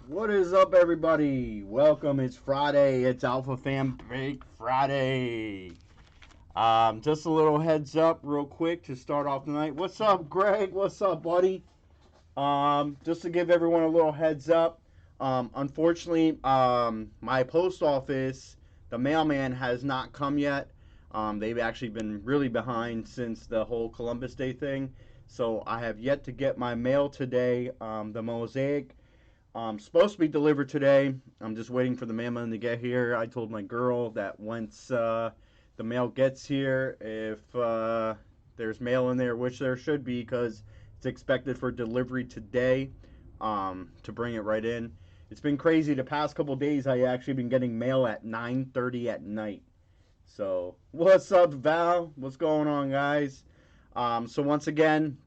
What is up, everybody? Welcome. It's Friday. It's AlphaFam Break Friday. Just a little heads up, real quick, to start off the night. What's up, Greg? What's up, buddy? Just to give everyone a little heads up. Unfortunately, my post office, the mailman has not come yet. They've actually been really behind since the whole Columbus Day thing. So I have yet to get my mail today. The mosaic supposed to be delivered today. I'm just waiting for the mailman to get here. I told my girl that once the mail gets here, if there's mail in there, which there should be, because it's expected for delivery today, to bring it right in. It's been crazy. The past couple days, I actually been getting mail at 9:30 at night. So, what's up, Val? What's going on, guys? So once again,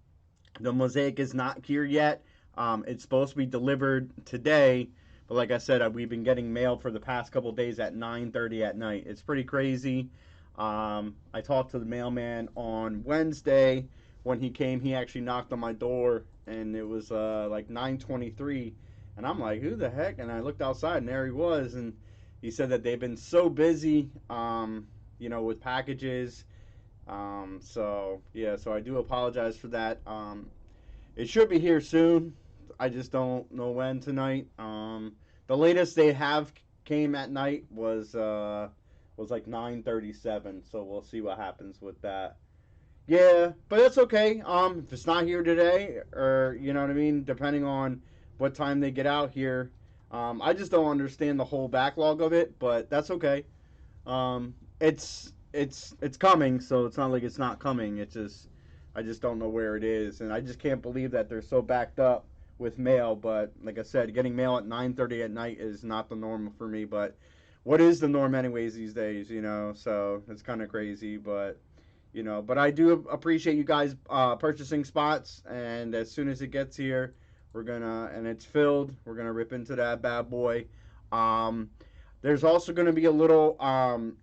the mosaic is not here yet. It's supposed to be delivered today, but like I said, we've been getting mail for the past couple of days at 9:30 at night. It's pretty crazy. I talked to the mailman on Wednesday. When he came, he actually knocked on my door, and it was like 9:23, and I'm like, who the heck? And I looked outside, and there he was, and he said that they've been so busy, with packages. So yeah, so I do apologize for that. It should be here soon. I just don't know when tonight. The latest they have came at night was like 9:37. So we'll see what happens with that. Yeah, but that's okay. If it's not here today, or you know what I mean, depending on what time they get out here, I just don't understand the whole backlog of it. But that's okay. It's coming, so it's not like it's not coming. It's just I just don't know where it is, and I just can't believe that they're so backed up with mail. But like I said, getting mail at 9:30 at night is not the norm for me. But what is the norm anyways these days? So it's kind of crazy. But I do appreciate you guys purchasing spots, and as soon as it gets here, and it's filled, we're gonna rip into that bad boy. Um, there's also going to be a little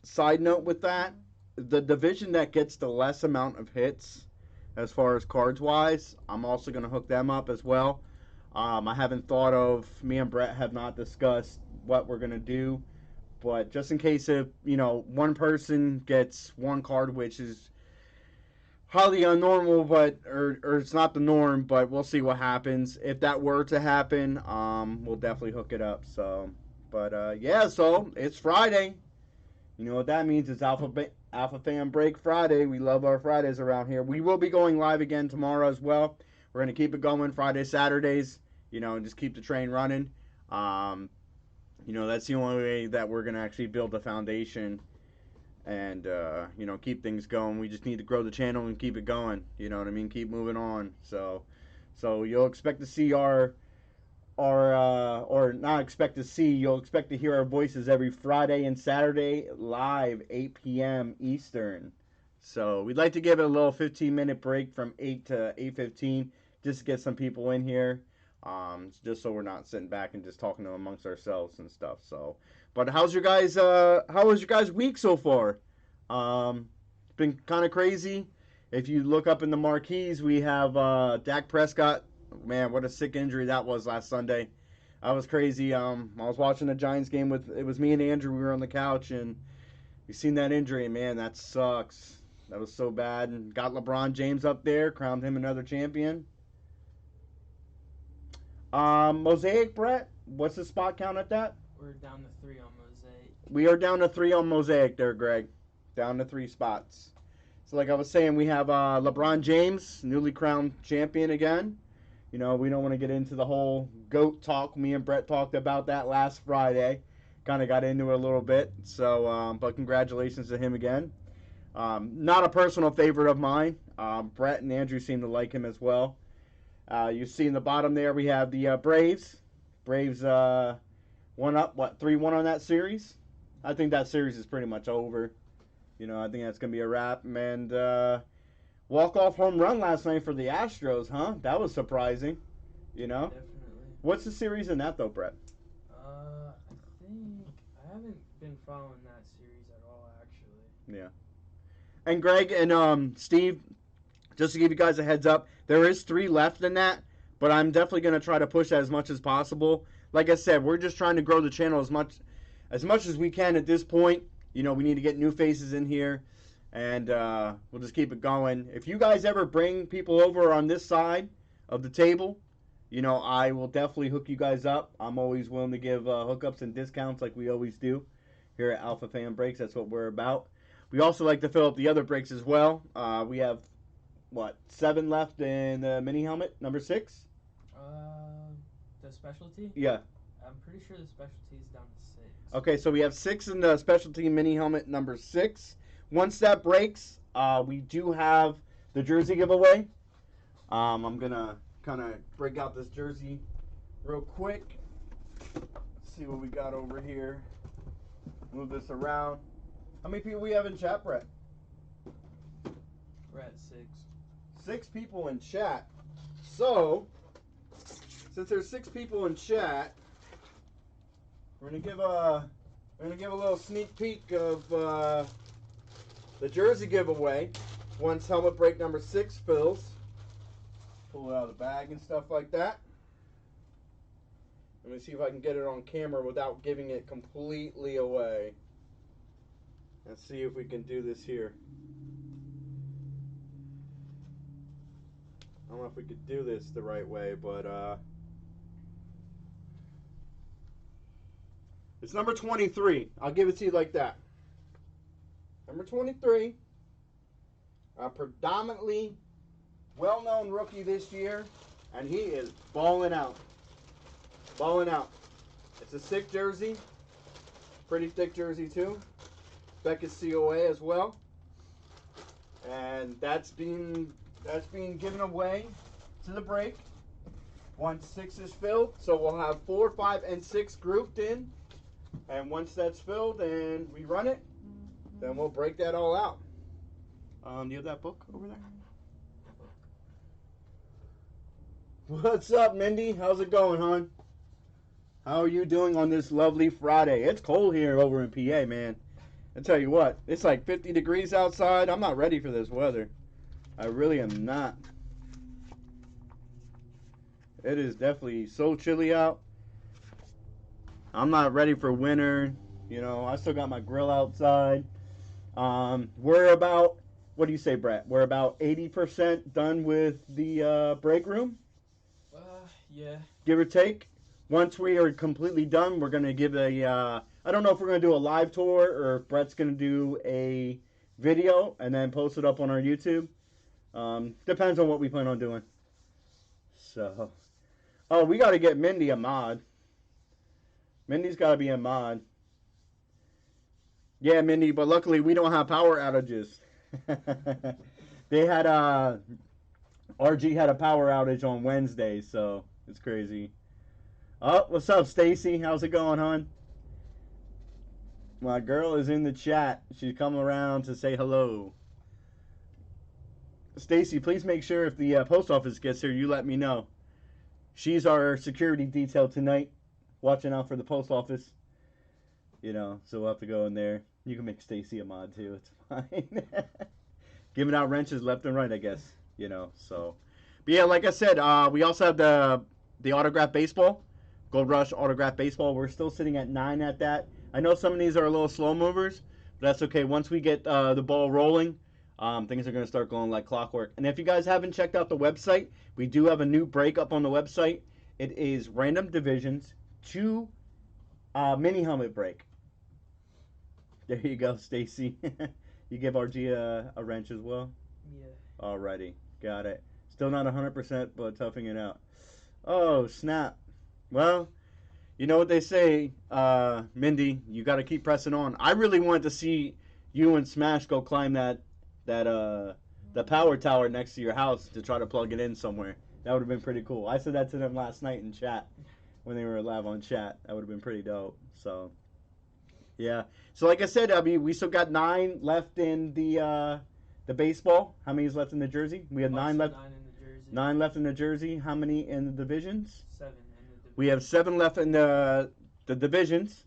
side note with that. The division that gets the less amount of hits, as far as cards wise, I'm also going to hook them up as well. I haven't thought of, me and Brett have not discussed what we're going to do, but just in case if, one person gets one card, which is highly unnormal, or it's not the norm, but we'll see what happens. If that were to happen, we'll definitely hook it up. Yeah, so it's Friday. You know what that means? It's Alpha Fan Break Friday. We love our Fridays around here. We will be going live again tomorrow as well. We're going to keep it going Friday, Saturdays, and just keep the train running. That's the only way that we're going to actually build a foundation and, keep things going. We just need to grow the channel and keep it going. You know what I mean? Keep moving on. So you'll expect to see or not expect to see, you'll expect to hear our voices every Friday and Saturday live 8 p.m. Eastern. So we'd like to give it a little 15-minute break from 8 to 8:15 just to get some people in here, just so we're not sitting back and just talking amongst ourselves and stuff. But how was your guys' week so far? It's been kind of crazy. If you look up in the marquees, we have Dak Prescott. Man, what a sick injury that was last Sunday. That was crazy. I was watching the Giants game it was me and Andrew. We were on the couch, and we seen that injury, and man, that sucks. That was so bad. And got LeBron James up there, crowned him another champion. Mosaic, Brett, what's the spot count at that? We're down to 3 on Mosaic. We are down to 3 on Mosaic there, Greg. Down to 3 spots. So like I was saying, we have LeBron James, newly crowned champion again. We don't want to get into the whole GOAT talk. Me and Brett talked about that last Friday. Kind of got into it a little bit. So, but congratulations to him again. Not a personal favorite of mine. Brett and Andrew seem to like him as well. You see in the bottom there, we have the Braves. Braves won up, 3-1 on that series? I think that series is pretty much over. I think that's going to be a wrap. And walk-off home run last night for the Astros, huh? That was surprising, Definitely. What's the series in that, though, Brett? I haven't been following that series at all, actually. Yeah. And Greg and Steve, just to give you guys a heads up, there is 3 left in that, but I'm definitely going to try to push as much as possible. like I said, we're just trying to grow the channel as much as we can at this point. You know, we need to get new faces in here, and we'll just keep it going. If you guys ever bring people over on this side of the table, you know, I will definitely hook you guys up. I'm always willing to give hookups and discounts like we always do here at AlphaFam Breaks. That's what we're about. We also like to fill up the other breaks as well. We have, what, 7 left in the mini helmet, number 6? The specialty? Yeah. I'm pretty sure the specialty is down to 6. Okay, so we have 6 in the specialty mini helmet number 6. Once that breaks, we do have the jersey giveaway. I'm going to kind of break out this jersey real quick. Let's see what we got over here. Move this around. How many people we have in chat, Brett? We're at 6. 6 people in chat. So, since there's 6 people in chat, we're gonna give a little sneak peek of the jersey giveaway once helmet break number 6 fills. Pull it out of the bag and stuff like that. Let me see if I can get it on camera without giving it completely away. Let's see if we can do this here. I don't know if we could do this the right way, but it's number 23. I'll give it to you like that. Number 23. A predominantly well-known rookie this year, and he is balling out. Balling out. It's a sick jersey. Pretty thick jersey too. Becca's COA as well. And that's being given away to the break once 6 is filled. So we'll have 4, 5, and 6 grouped in. And once that's filled and we run it, then we'll break that all out. Do you have that book over there? What's up, Mindy? How's it going, hon? How are you doing on this lovely Friday? It's cold here over in PA, man. I tell you what, it's like 50 degrees outside. I'm not ready for this weather. I really am not. It is definitely so chilly out. I'm not ready for winter. You know, I still got my grill outside. We're about, what do you say, Brett? We're about 80% done with the break room? Yeah. Give or take. Once we are completely done, we're going to give a, I don't know if we're going to do a live tour or if Brett's going to do a video and then post it up on our YouTube. Depends on what we plan on doing. So, oh, we got to get Mindy a mod. Mindy's got to be a mod. Yeah, Mindy, but luckily we don't have power outages. They had, RG had a power outage on Wednesday, so it's crazy. Oh, what's up, Stacy? How's it going, hon? My girl is in the chat. She's coming around to say hello. Stacy, please make sure if the post office gets here, you let me know. She's our security detail tonight, watching out for the post office. You know, so we'll have to go in there. You can make Stacy a mod too. It's fine. Giving out wrenches left and right, I guess. You know, so. But yeah, like I said, we also have the autograph baseball. Gold Rush autograph baseball. We're still sitting at 9 at that. I know some of these are a little slow movers, but that's okay. Once we get the ball rolling, things are going to start going like clockwork. And if you guys haven't checked out the website, we do have a new break up on the website. It is Random Divisions 2 mini helmet break. There you go, Stacy. You give RG a wrench as well? Yeah. Alrighty. Got it. Still not 100%, but toughing it out. Oh, snap. Well, you know what they say, Mindy, you got to keep pressing on. I really wanted to see you and Smash go climb the power tower next to your house to try to plug it in somewhere. That would have been pretty cool. I said that to them last night in chat when they were live on chat. That would have been pretty dope. So, yeah. So, like I said, I mean, we still got 9 left in the baseball. How many is left in the jersey? We have 9 left. 9 in the jersey. 9 left in the jersey. How many in the divisions? 7 in the division. We have 7 left in the divisions.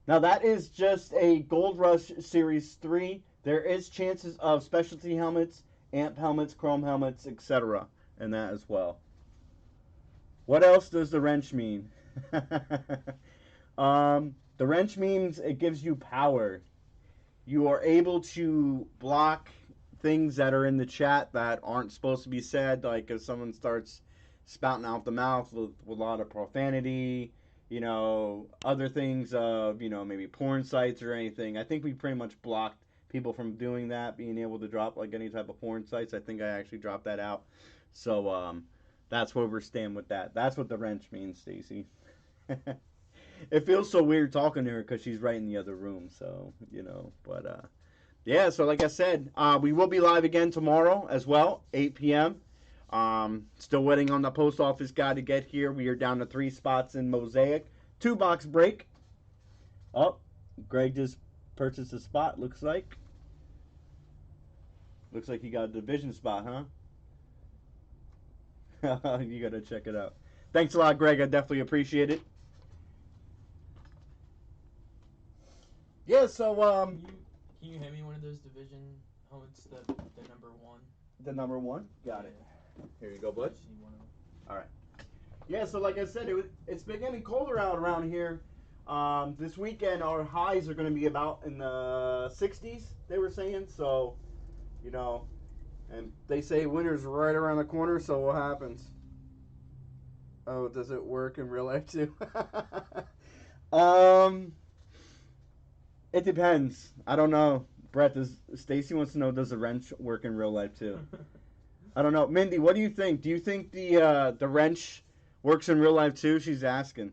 Now that is just a Gold Rush Series 3. There is chances of specialty helmets, amp helmets, chrome helmets, etc. in that as well. What else does the wrench mean? The wrench means it gives you power. You are able to block things that are in the chat that aren't supposed to be said, like if someone starts spouting out the mouth with a lot of profanity, other things of, maybe porn sites or anything. I think we pretty much blocked people from doing that, being able to drop like any type of porn sites. I think I actually dropped that out. So that's where we're staying with that. That's what the wrench means, Stacy. It feels so weird talking to her because she's right in the other room. So but yeah. So like I said, we will be live again tomorrow as well, 8 p.m. Still waiting on the post office guy to get here. We are down to 3 spots in Mosaic. 2-box break. Oh, Greg just purchased a spot. Looks like he got a division spot, huh? You gotta check it out. Thanks a lot, Greg. I definitely appreciate it. Yeah, so Can you hand me one of those division helmets, the number 1? the number 1. Got it. Here you go, I bud. just need one of them. All right. Yeah, so like I said, it's been getting colder out around here. This weekend, our highs are going to be about in the 60s, they were saying. So, and they say winter's right around the corner, so what happens? Oh, does it work in real life too? It depends. I don't know. Brett, Stacy wants to know, does the wrench work in real life too? I don't know. Mindy, what do you think? Do you think the wrench works in real life too? She's asking.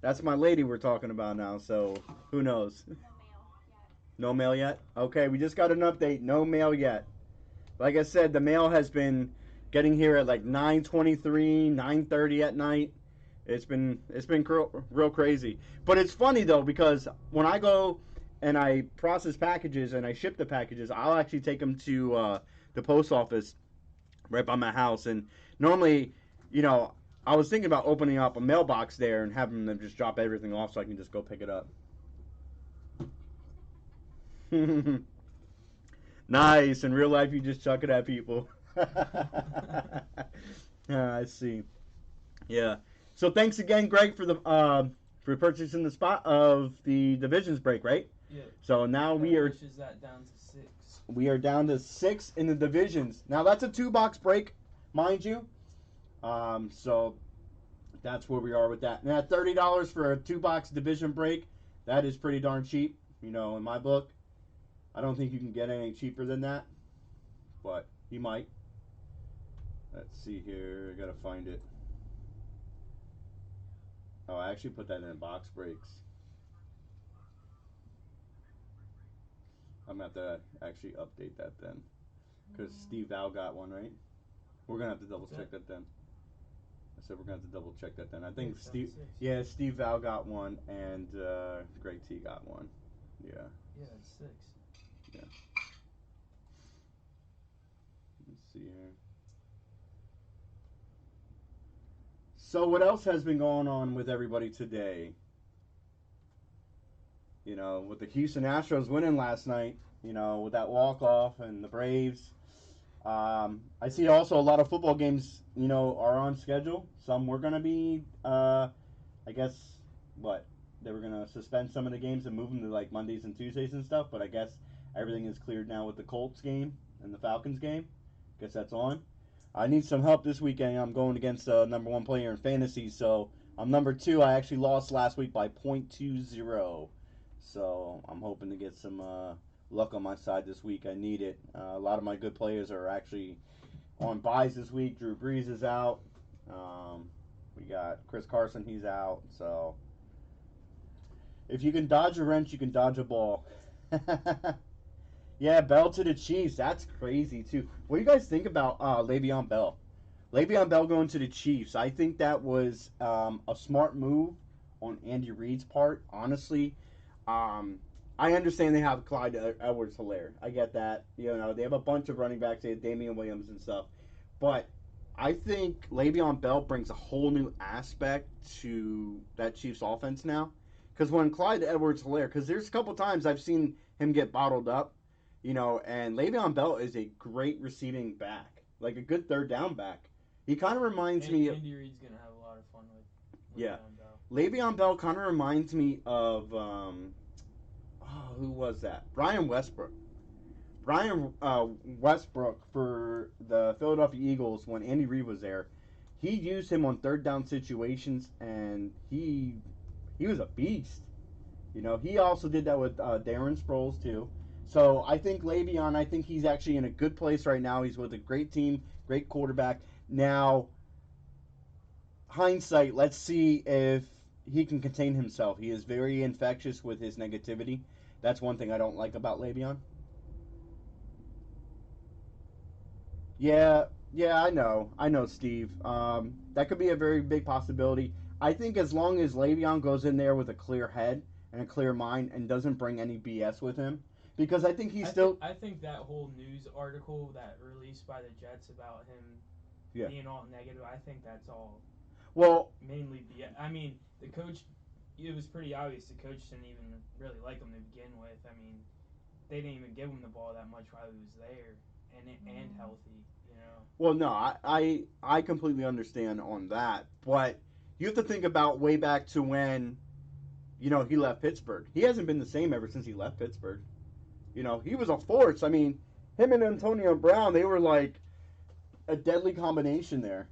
That's my lady we're talking about now, so who knows? No mail yet? Okay, we just got an update. No mail yet. Like I said, the mail has been getting here at like 9:23, 9:30 at night. It's been real crazy. But it's funny though, because when I go and I process packages and I ship the packages, I'll actually take them to the post office right by my house. And normally, I was thinking about opening up a mailbox there and having them just drop everything off so I can just go pick it up. Nice. In real life, you just chuck it at people. I see. Yeah. So thanks again, Greg, for purchasing the spot of the divisions break, right? Yeah. So now we are pushes that down to 6. we are down to 6 in the divisions. Now that's a 2-box break, mind you. So that's where we are with that. Now $30 for a 2-box division break, that is pretty darn cheap, in my book. I don't think you can get any cheaper than that, but you might. Let's see here. I gotta find it. Oh, I actually put that in box breaks. I'm gonna have to actually update that then, because Steve Val got one, right? We're gonna have to double check that then. I said we're gonna have to double check that then. I think Steve Val got one, and Greg T got one. Yeah. Yeah, it's 6. Yeah. Let's see here. So what else has been going on with everybody today? With the Houston Astros winning last night, with that walk-off and the Braves. I see also a lot of football games, are on schedule. Some were going to be, I guess, they were going to suspend some of the games and move them to like Mondays and Tuesdays and stuff. But I guess everything is cleared now with the Colts game and the Falcons game. Guess that's on. I need some help this weekend. I'm going against the number 1 player in fantasy, so I'm number 2. I actually lost last week by .20. So I'm hoping to get some luck on my side this week. I need it. A lot of my good players are actually on buys this week. Drew Brees is out. We got Chris Carson. He's out. So if you can dodge a wrench, you can dodge a ball. Yeah, Bell to the Chiefs. That's crazy, too. What do you guys think about Le'Veon Bell? Le'Veon Bell going to the Chiefs. I think that was a smart move on Andy Reid's part, honestly. I understand they have Clyde Edwards-Helaire. I get that. They have a bunch of running backs. They have Damian Williams and stuff. But I think Le'Veon Bell brings a whole new aspect to that Chiefs offense now. Because when Clyde Edwards-Helaire, because there's a couple times I've seen him get bottled up, and Le'Veon Bell is a great receiving back, like a good third down back. He kind of reminds me of... Andy Reid's going to have a lot of fun with Yeah. Le'Veon Bell. Le'Veon Bell kind of reminds me of who was that? Brian Westbrook. Brian Westbrook for the Philadelphia Eagles when Andy Reid was there. He used him on third down situations, and he was a beast. He also did that with Darren Sproles too. So I think Le'Veon, I think he's actually in a good place right now. He's with a great team, great quarterback. Now, hindsight, let's see if he can contain himself. He is very infectious with his negativity. That's one thing I don't like about Le'Veon. Yeah, yeah, I know, Steve. That could be a very big possibility. I think as long as Le'Veon goes in there with a clear head and a clear mind and doesn't bring any BS with him, because I think he's still. I think that whole news article that released by the Jets about him Yeah. being all negative, I think that's all Well, mainly BS. I mean, the coach, it was pretty obvious the coach didn't even really like him to begin with. I mean, they didn't even give him the ball that much while he was there and healthy, you know. well, no, I completely understand on that, but you have to think about way back to when he left Pittsburgh. He hasn't been the same ever since he left Pittsburgh. He was a force. I mean, him and Antonio Brown, they were like a deadly combination there.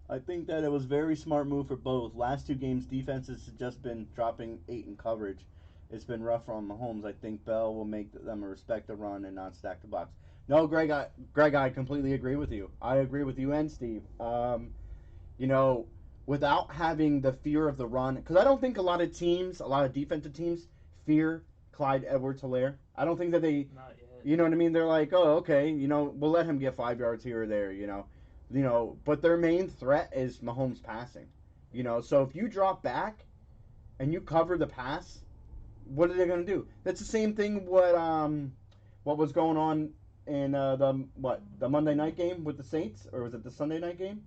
I think that it was a very smart move for both. Last two games, defenses have just been dropping 8 in coverage. It's been rough on Mahomes. I think Bell will make them respect the run and not stack the box. No, Greg, I completely agree with you. I agree with you and Steve. You know, without having the fear of the run, because I don't think a lot of teams, a lot of defensive teams, fear Clyde Edwards-Helaire. I don't think that they, Not yet. you know what I mean? They're like, oh, okay, we'll let him get 5 yards here or there. But their main threat is Mahomes passing. So if you drop back and you cover the pass, what are they going to do? That's the same thing what was going on in the Monday night game with the Saints, or was it the Sunday night game?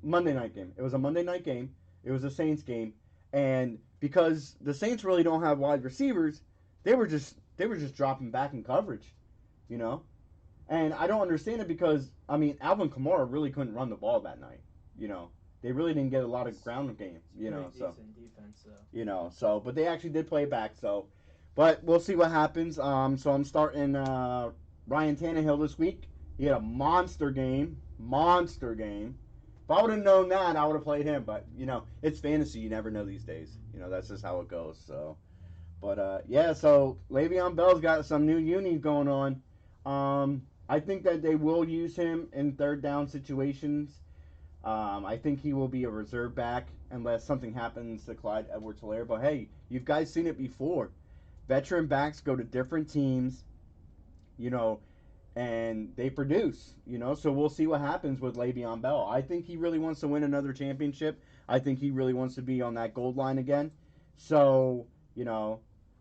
Monday night game. It was a Monday night game. It was a Saints game, and because the Saints really don't have wide receivers, they were just dropping back in coverage, you know. And I don't understand it because I mean Alvin Kamara really couldn't run the ball that night, you know. They really didn't get a lot of ground game, you know. So Decent defense, though. but they actually did play back. So, but we'll see what happens. So I'm starting Ryan Tannehill this week. He had a monster game, monster game. If I would have known that, I would have played him. But it's fantasy. You never know these days. That's just how it goes. So, but yeah. So Le'Veon Bell's got some new unis going on. I think that they will use him in third down situations. I think he will be a reserve back unless something happens to Clyde Edwards-Helaire. But hey, you guys seen it before. Veteran backs go to different teams, you know, and they produce, So we'll see what happens with Le'Veon Bell. I think he really wants to win another championship. I think he really wants to be on that gold line again. So,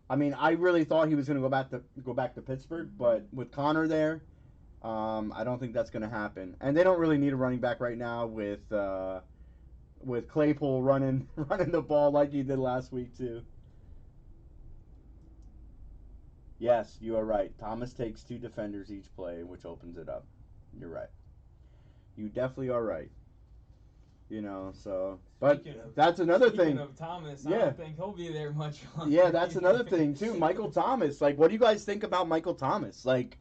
I mean, I really thought he was going to go back to Pittsburgh, but with Connor there, I don't think that's going to happen. And they don't really need a running back right now with Claypool running running the ball like he did last week too. Yes, you are right. Thomas takes 2 defenders each play, which opens it up. You're right. You definitely are right. But that's another thing. Speaking of Thomas, Yeah. I don't think he'll be there much longer. Yeah, that's another thing too. Michael Thomas. Like, what do you guys think about Michael Thomas? Like,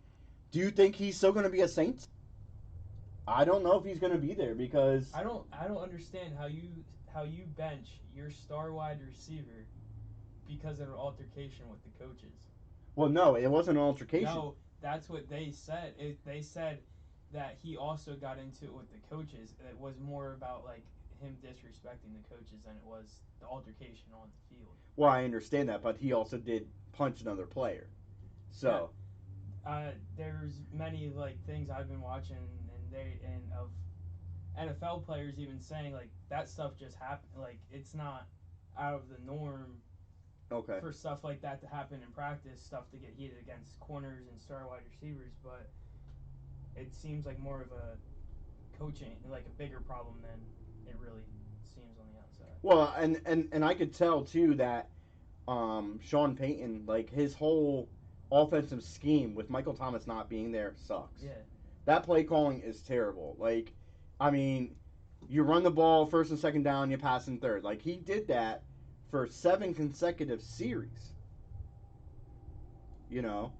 do you think he's still going to be a Saint? I don't know if he's going to be there because I don't understand how you bench your star wide receiver because of an altercation with the coaches. well, no, it wasn't an altercation. No, that's what they said. They said that he also got into it with the coaches. It was more about like him disrespecting the coaches than it was the altercation on the field. Well, I understand that, but he also did punch another player. So, There's many like things I've been watching and of NFL players even saying like that stuff just happened. Like it's not out of the norm okay. for stuff like that to happen in practice, stuff to get heated against corners and star wide receivers, but it seems like more of a coaching, like a bigger problem than it really seems on the outside. Well, and I could tell too that Sean Payton, like his whole offensive scheme with Michael Thomas not being there sucks. Yeah. That play calling is terrible. Like, I mean, You run the ball first and second down, you pass in third. Like he did that for 7 consecutive series. You know,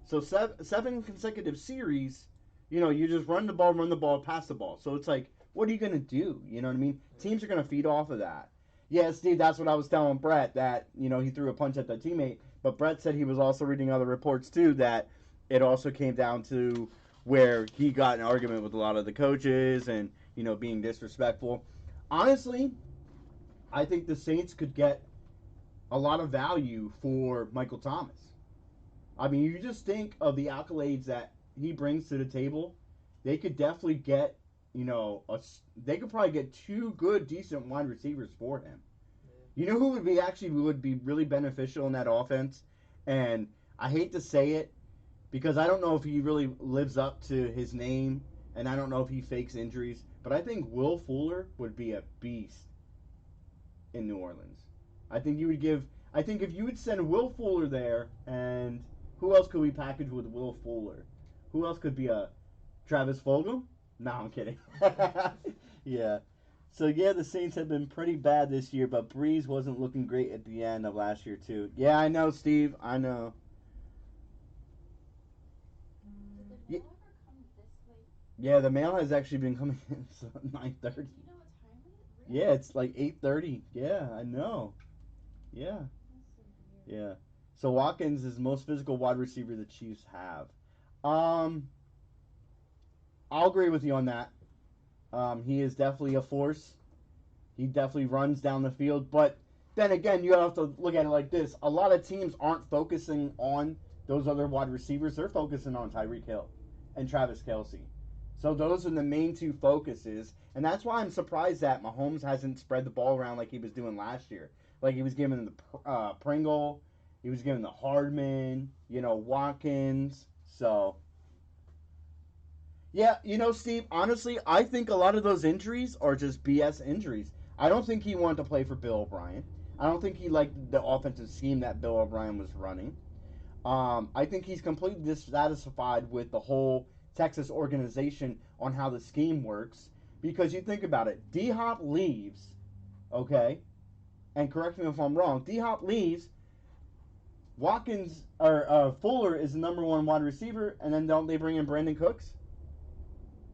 so seven consecutive series. You know, you just run the ball, pass the ball. So it's like, what are you gonna do? You know what I mean? Teams are gonna feed off of that. Yeah, Steve, that's what I was telling Brett, that he threw a punch at the teammate. But Brett said he was also reading other reports too, that it also came down to where he got in an argument with a lot of the coaches and being disrespectful. Honestly, I think the Saints could get a lot of value for Michael Thomas. I mean, you just think of the accolades that he brings to the table. They could definitely get, they could probably get two good, decent wide receivers for him. You know who would be really beneficial in that offense? And I hate to say it because I don't know if he really lives up to his name, and I don't know if he fakes injuries, but I think Will Fuller would be a beast in New Orleans. I think you would give. I think if you would send Will Fuller there, and who else could we package with Will Fuller? Who else could be a Travis Fulgham? No, I'm kidding. Yeah. So yeah, the Saints have been pretty bad this year, but Breeze wasn't looking great at the end of last year too. Yeah, I know, Steve. I know. Did the Yeah, mail ever come this late? yeah, the mail has actually been coming in at Do 9:30. you know what time it is? Yeah, Really? it's like 8:30. Yeah, I know. Yeah, That's so weird. yeah. So Watkins is the most physical wide receiver the Chiefs have. Um, I'll agree with you on that. He is definitely a force. He definitely runs down the field. But then again, you have to look at it like this. A lot of teams aren't focusing on those other wide receivers. They're focusing on Tyreek Hill and Travis Kelsey. So those are the main two focuses. And that's why I'm surprised that Mahomes hasn't spread the ball around like he was doing last year. Like he was giving the Pringle, he was giving the Hardman, Watkins. So yeah, Steve, honestly, I think a lot of those injuries are just BS injuries. I don't think he wanted to play for Bill O'Brien. I don't think he liked the offensive scheme that Bill O'Brien was running. I think he's completely dissatisfied with the whole Texas organization on how the scheme works. Because you think about it, D Hop leaves, okay, and correct me if I'm wrong. D Hop leaves. Watkins or Fuller is the number one wide receiver, and then don't they bring in Brandon Cooks?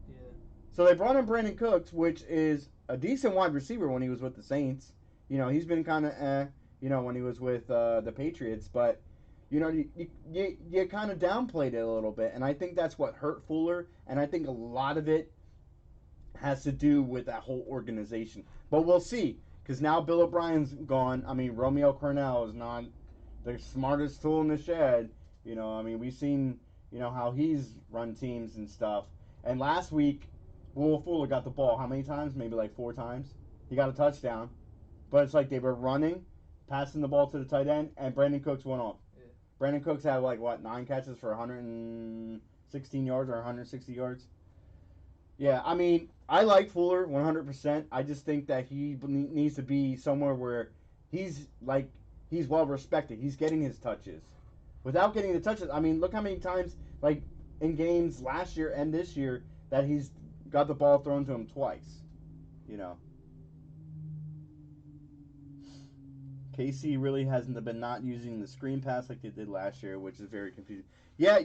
Yeah. So they brought in Brandon Cooks, which is a decent wide receiver when he was with the Saints. He's been kind of when he was with the Patriots, but you kind of downplayed it a little bit, and I think that's what hurt Fuller, and I think a lot of it has to do with that whole organization. But we'll see, because now Bill O'Brien's gone. I mean, Romeo Cornell is not the smartest tool in the shed. I mean, we've seen how he's run teams and stuff. And last week, Will Fuller got the ball how many times? Maybe like 4 times. He got a touchdown, but it's like they were running, passing the ball to the tight end, and Brandon Cooks went off. Yeah. Brandon Cooks had like what 9 catches for 116 yards or 160 yards. Yeah, I mean, I like Fuller 100%. I just think that he needs to be somewhere where he's like he's well respected. He's getting his touches. Without getting the touches, I mean, look how many times like in games last year and this year that he's got the ball thrown to him twice. You know. KC really hasn't been not using the screen pass like they did last year, which is very confusing. Yeah,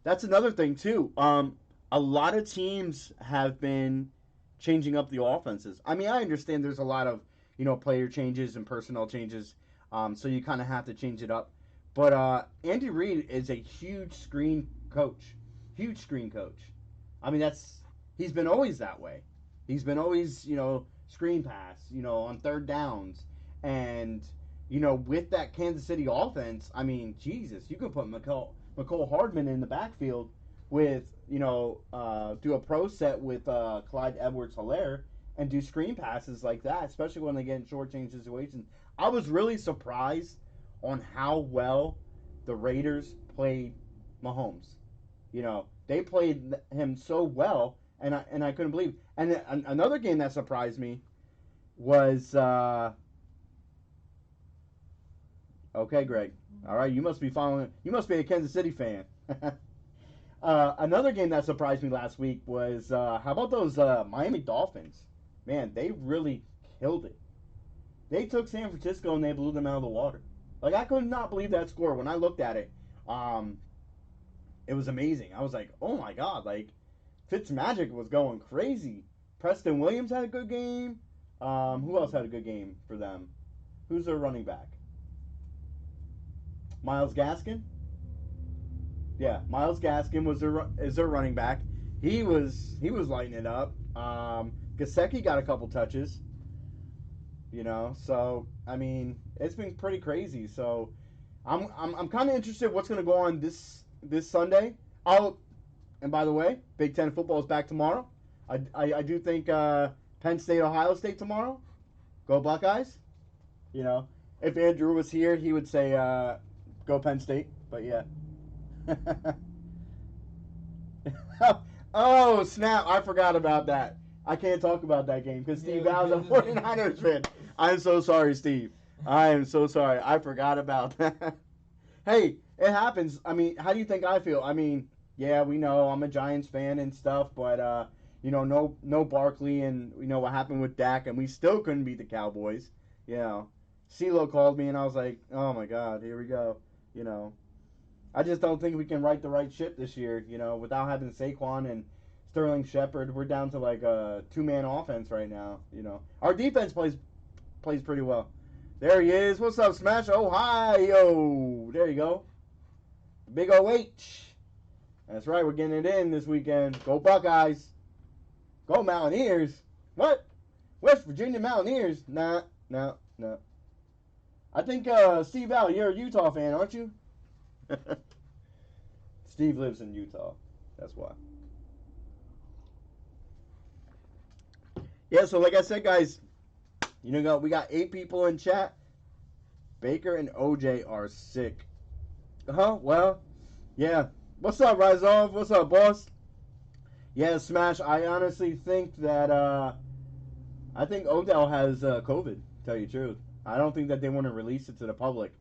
that's another thing too. A lot of teams have been changing up the offenses. I mean, I understand there's a lot of player changes and personnel changes, so you kind of have to change it up. But Andy Reid is a huge screen coach, huge screen coach. I mean, he's been always that way. He's been always screen pass, on third downs, and with that Kansas City offense, I mean, Jesus, you could put McCole Hardman in the backfield with do a pro set with Clyde Edwards-Helaire and do screen passes like that, especially when they get in short change situations. I was really surprised on how well the Raiders played Mahomes. They played him so well, and I couldn't believe it. And another game that surprised me was okay, Greg. All right, you must be following. You must be a Kansas City fan. Another game that surprised me last week was how about those Miami Dolphins? Man, they really killed it. They took San Francisco and they blew them out of the water. Like I could not believe that score when I looked at it. Um, it was amazing. I was like, oh my god, like Fitzmagic was going crazy. Preston Williams had a good game. Who else had a good game for them? Who's their running back? Miles Gaskin. Yeah, Miles Gaskin is their running back. He was lighting it up. Gasecki got a couple touches. So I mean, it's been pretty crazy. So I'm kind of interested what's going to go on this Sunday. And by the way, Big Ten football is back tomorrow. I do think Penn State, Ohio State tomorrow. Go Buckeyes. If Andrew was here, he would say go Penn State. But yeah. Oh snap! I forgot about that. I can't talk about that game because Steve Bowers a 49ers fan. I'm so sorry, Steve. I am so sorry. I forgot about that. Hey, it happens. I mean, how do you think I feel? I mean, yeah, we know I'm a Giants fan and stuff, but no Barkley, and what happened with Dak, and we still couldn't beat the Cowboys. CeeLo called me, and I was like, oh my God, here we go. I just don't think we can right the right ship this year. Without having Saquon and Sterling Shepard, we're down to like a two-man offense right now. Our defense plays pretty well. There he is. What's up, Smash? Oh, hi, yo. There you go. Big O-H. That's right. We're getting it in this weekend. Go Buckeyes. Go Mountaineers. What? West Virginia Mountaineers? Nah. I think, Steve Al, you're a Utah fan, aren't you? Steve lives in Utah. That's why. Yeah, so like I said, guys, we got 8 people in chat. Baker and OJ are sick. Well, yeah. What's up, Rizov? What's up, boss? Yeah, Smash, I honestly think that, I think Odell has COVID, to tell you the truth. I don't think that they want to release it to the public.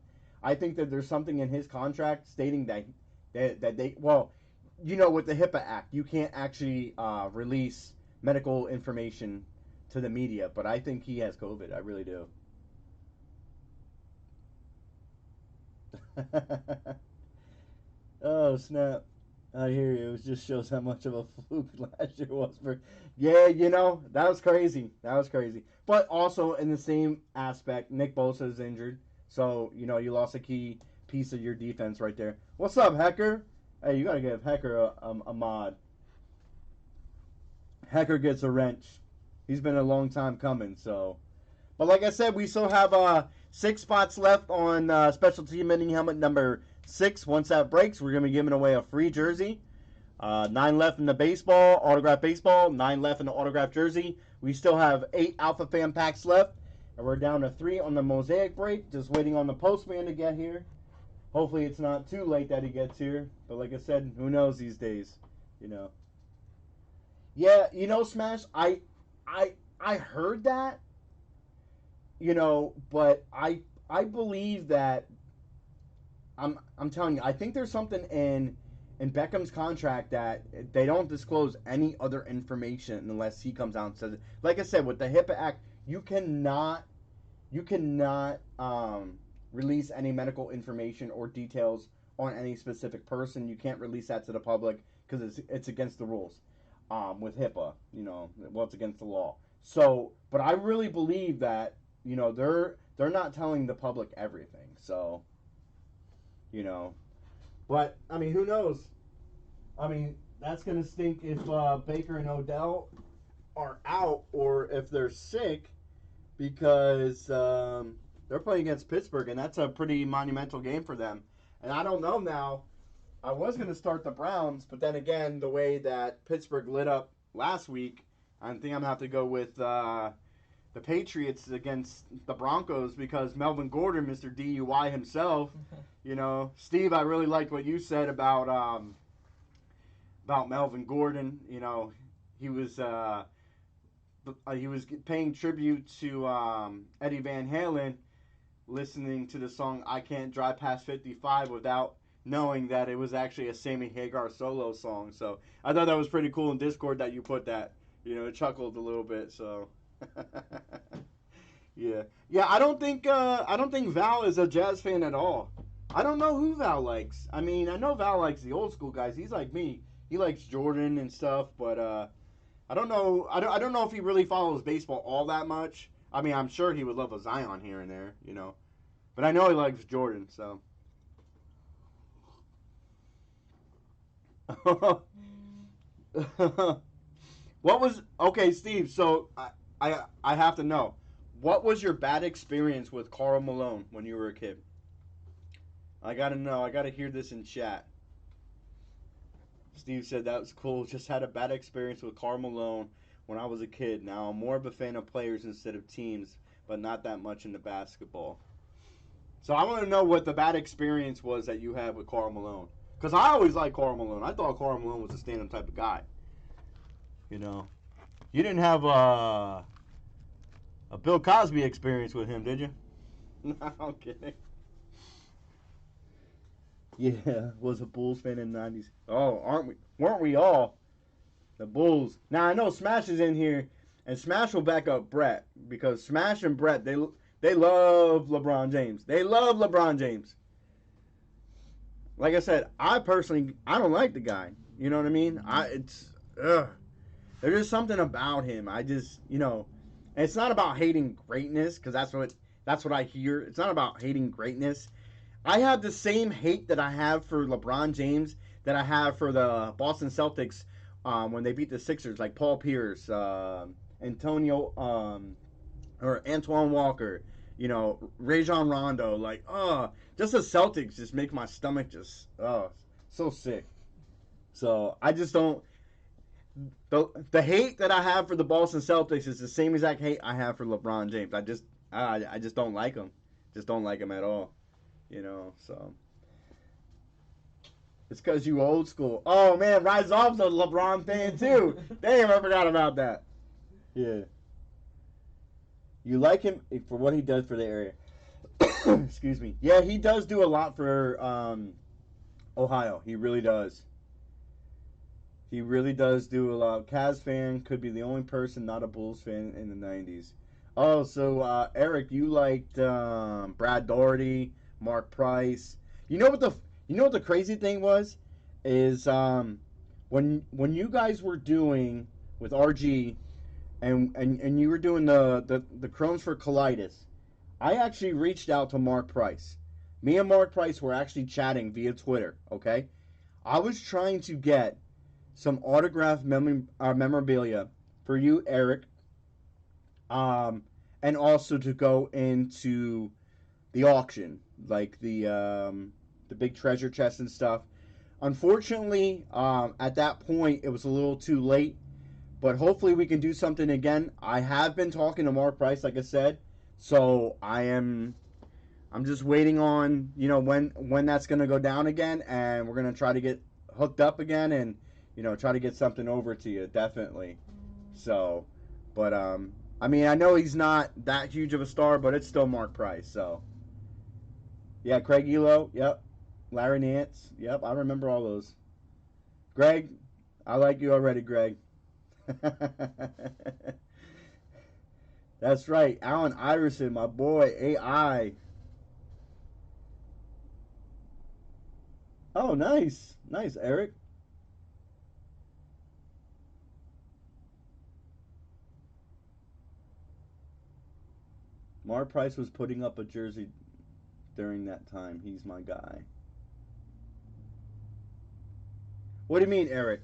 I think that there's something in his contract stating that they, well, with the HIPAA Act, you can't actually release medical information to the media, but I think he has COVID. I really do. Oh, snap. I hear you. It just shows how much of a fluke last year was for. Yeah, that was crazy. But also, in the same aspect, Nick Bosa is injured. So, you lost a key piece of your defense right there. What's up, Hecker? Hey, you got to give Hecker a mod. Hecker gets a wrench. He's been a long time coming, so. But like I said, we still have 6 spots left on special team mini helmet number 6. Once that breaks, we're going to be giving away a free jersey. 9 left in the baseball, autographed baseball. 9 left in the autographed jersey. We still have 8 AlphaFam packs left. And we're down to 3 on the mosaic break. Just waiting on the postman to get here. Hopefully it's not too late that he gets here. But like I said, who knows these days, Yeah, Smash, I heard that, but I believe that I'm telling you, I think there's something in Beckham's contract that they don't disclose any other information unless he comes out and says it. Like I said, with the HIPAA Act, you cannot release any medical information or details on any specific person. You can't release that to the public because it's against the rules. With HIPAA, it's against the law. So, but I really believe that, they're not telling the public everything. So, but I mean, who knows? I mean, that's gonna stink if Baker and Odell are out or if they're sick, because they're playing against Pittsburgh, and that's a pretty monumental game for them. And I don't know now. I was going to start the Browns, but then again, the way that Pittsburgh lit up last week, I think I'm going to have to go with the Patriots against the Broncos because Melvin Gordon, Mr. DUI himself, Steve, I really liked what you said about Melvin Gordon. He was paying tribute to Eddie Van Halen, listening to the song "I Can't Drive Past 55" without knowing that it was actually a Sammy Hagar solo song. So I thought that was pretty cool in Discord that you put that. Chuckled a little bit. So yeah, yeah. I don't think Val is a jazz fan at all. I don't know who Val likes. I mean, I know Val likes the old school guys. He's like me. He likes Jordan and stuff, but I don't know. I don't know if he really follows baseball all that much. I mean, I'm sure he would love a Zion here and there. But I know he likes Jordan. So. What was okay, Steve? So I have to know, what was your bad experience with Karl Malone when you were a kid? I gotta know. I gotta hear this in chat. Steve said that was cool. Just had a bad experience with Karl Malone when I was a kid. Now I'm more of a fan of players instead of teams, but not that much into basketball. So I want to know what the bad experience was that you had with Karl Malone. Because I always liked Karl Malone. I thought Karl Malone was a stand-up type of guy. You didn't have a Bill Cosby experience with him, did you? No, I'm kidding. Yeah, was a Bulls fan in the 90s. Oh, weren't we all? The Bulls. Now, I know Smash is in here, and Smash will back up Brett, because Smash and Brett, they love LeBron James. They love LeBron James. Like I said, I don't like the guy. You know what I mean? Ugh. There's just something about him. And it's not about hating greatness, because that's what I hear. It's not about hating greatness. I have the same hate that I have for LeBron James that I have for the Boston Celtics when they beat the Sixers, like Paul Pierce, Antonio, or Antoine Walker, Rajon Rondo. Just the Celtics just make my stomach just, so sick. So I just don't. The hate that I have for the Boston Celtics is the same exact hate I have for LeBron James. I just don't like him. Just don't like him at all. So it's because you old school. Oh man, Rise Off's a LeBron fan too. Damn, I forgot about that. Yeah. You like him for what he does for the area. Excuse me. Yeah, he does do a lot for Ohio. He really does. He really does do a lot. Cavs fan could be the only person not a Bulls fan in the 90s. Oh, so Eric, you liked Brad Daugherty, Mark Price. You know what the crazy thing was is when you guys were doing with RG and you were doing the Crohn's for colitis, I actually reached out to Mark Price. Me and Mark Price were actually chatting via Twitter. Okay, I was trying to get some autographed memorabilia for you, Eric, and also to go into the auction, like the big treasure chest and stuff. Unfortunately, at that point, it was a little too late. But hopefully, we can do something again. I have been talking to Mark Price, like I said, so I'm just waiting on when that's gonna go down again, and we're gonna try to get hooked up again, and try to get something over to you, definitely. So, but I mean, I know he's not that huge of a star, but it's still Mark Price. So, yeah, Craig Elo, yep, Larry Nance, yep, I remember all those. Greg, I like you already, Greg. That's right, Allen Iverson, my boy, AI. Oh, nice, nice, Eric. Mark Price was putting up a jersey during that time. He's my guy. What do you mean, Eric?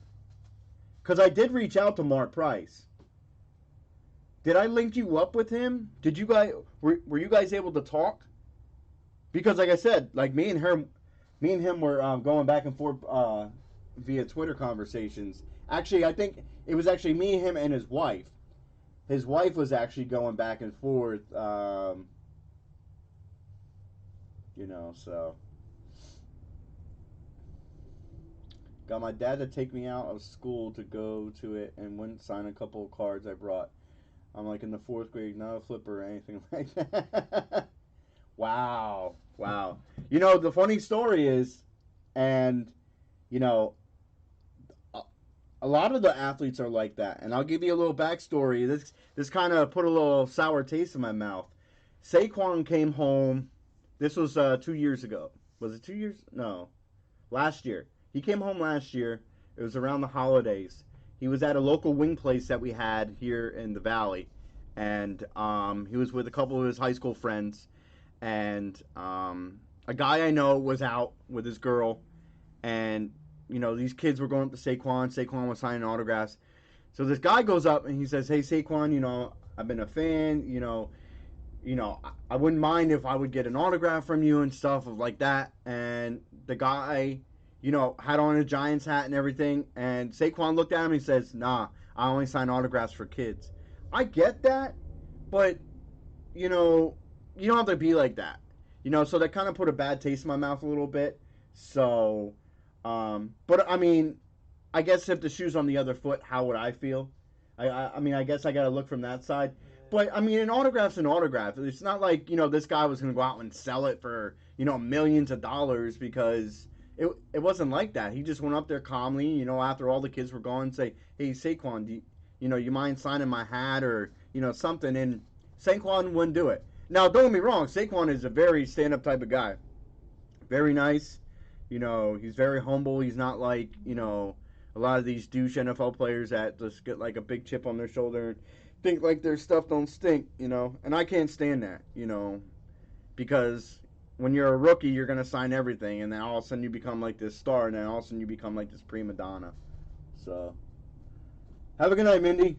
Because I did reach out to Mark Price. Did I link you up with him? Did you guys were you guys able to talk? Because like I said, like me and him were going back and forth via Twitter conversations. Actually, I think it was actually me, him, and his wife. His wife was actually going back and forth. So got my dad to take me out of school to go to it and wouldn't sign a couple of cards I brought. I'm like in the fourth grade, not a flipper or anything like that. Wow. Wow. The funny story is And you know, a, a lot of the athletes are like that. And I'll give you a little backstory. This kind of put a little sour taste in my mouth. Saquon came home. This was 2 years ago. Was it 2 years? No, last year. He came home last year. It was around the holidays. He was at a local wing place that we had here in the valley, and he was with a couple of his high school friends. And a guy I know was out with his girl, and these kids were going up to Saquon. Saquon was signing autographs. So this guy goes up and he says, "Hey Saquon, I've been a fan. I wouldn't mind if I would get an autograph from you and stuff like that." And the guy, had on a Giants hat and everything. And Saquon looked at him and he says, "Nah, I only sign autographs for kids." I get that, but you don't have to be like that. So that kind of put a bad taste in my mouth a little bit. So, but I mean, I guess if the shoe's on the other foot, how would I feel? I mean, I guess I got to look from that side. But I mean, an autograph's an autograph. It's not like this guy was going to go out and sell it for millions of dollars, because it wasn't like that. He just went up there calmly, after all the kids were gone, and say, "Hey Saquon, you mind signing my hat or something?" And Saquon wouldn't do it. Now, don't get me wrong. Saquon is a very stand-up type of guy. Very nice. He's very humble. He's not like a lot of these douche NFL players that just get like a big chip on their shoulder and think like their stuff don't stink. And I can't stand that. Because when you're a rookie, you're gonna sign everything, and then all of a sudden you become like this star, and then all of a sudden you become like this prima donna. So, have a good night, Mindy.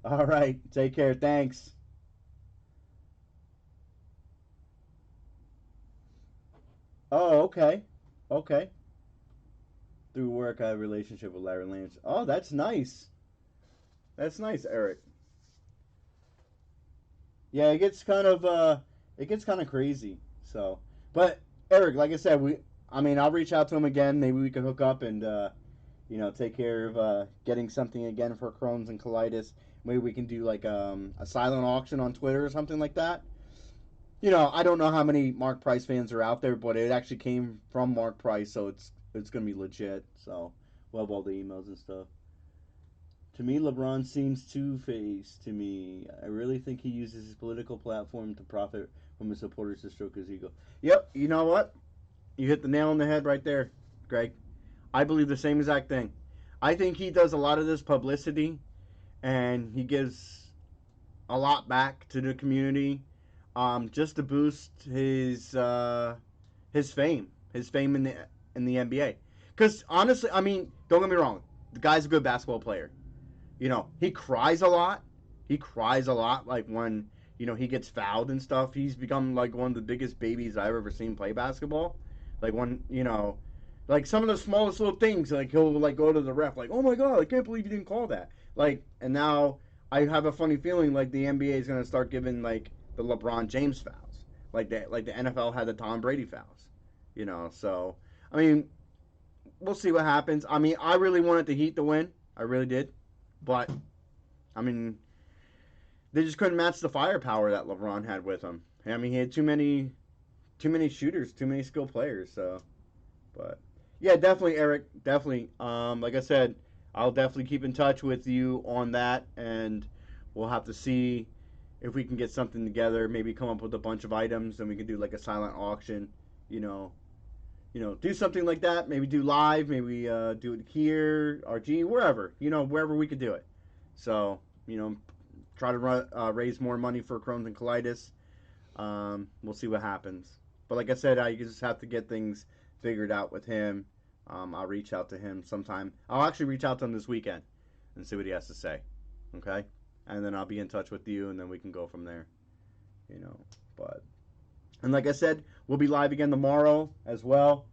All right, take care. Thanks. Oh, okay, okay. Through work, I have a relationship with Larry Lance. Oh, that's nice. That's nice, Eric. Yeah, it gets kind of crazy. So, but Eric, like I said, I mean, I'll reach out to him again. Maybe we can hook up and take care of getting something again for Crohn's and colitis. Maybe we can do like a silent auction on Twitter or something like that. I don't know how many Mark Price fans are out there, but it actually came from Mark Price, so it's gonna be legit. So we'll have all the emails and stuff. To me, LeBron seems two-faced. To me, I really think he uses his political platform to profit from his supporters to stroke his ego. Yep, you know what? You hit the nail on the head right there, Greg. I believe the same exact thing. I think he does a lot of this publicity, and he gives a lot back to the community, just to boost his fame in the NBA. Because honestly, I mean, don't get me wrong, the guy's a good basketball player. He cries a lot. He cries a lot, like when he gets fouled and stuff. He's become like one of the biggest babies I've ever seen play basketball. Like when like some of the smallest little things, like he'll like go to the ref, like, "Oh my god, I can't believe you didn't call that." Like, and now I have a funny feeling like the NBA is gonna start giving like the LeBron James fouls, like the NFL had the Tom Brady fouls. So I mean, we'll see what happens. I mean, I really wanted the Heat to win. I really did, but I mean, they just couldn't match the firepower that LeBron had with him. I mean, he had too many shooters, too many skilled players. So, but yeah, definitely, Eric, definitely. Like I said, I'll definitely keep in touch with you on that, and we'll have to see if we can get something together. Maybe come up with a bunch of items, and we can do like a silent auction. You know, do something like that. Maybe do live. Maybe do it here, RG, wherever. Wherever we could do it. So, try to raise more money for Crohn's and colitis. We'll see what happens. But like I said, I just have to get things figured out with him. I'll reach out to him sometime. I'll actually reach out to him this weekend and see what he has to say. Okay? And then I'll be in touch with you, and then we can go from there. But and like I said, we'll be live again tomorrow as well.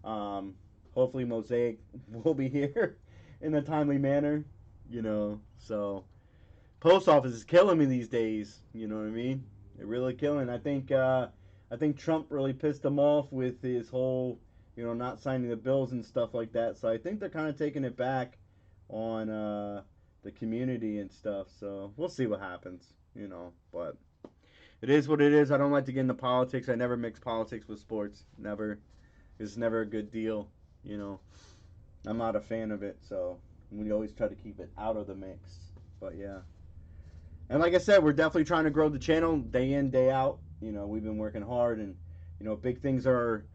Hopefully, Mosaic will be here in a timely manner. So post office is killing me these days. You know what I mean? They're really killing. I think Trump really pissed them off with his whole, not signing the bills and stuff like that. So I think they're kind of taking it back on the community and stuff. So we'll see what happens. But It is what it is. I don't like to get into politics. I never mix politics with sports. Never. It's never a good deal. You know, I'm not a fan of it. So we always try to keep it out of the mix. But yeah. And like I said, we're definitely trying to grow the channel day in, day out. You know, we've been working hard, and big things are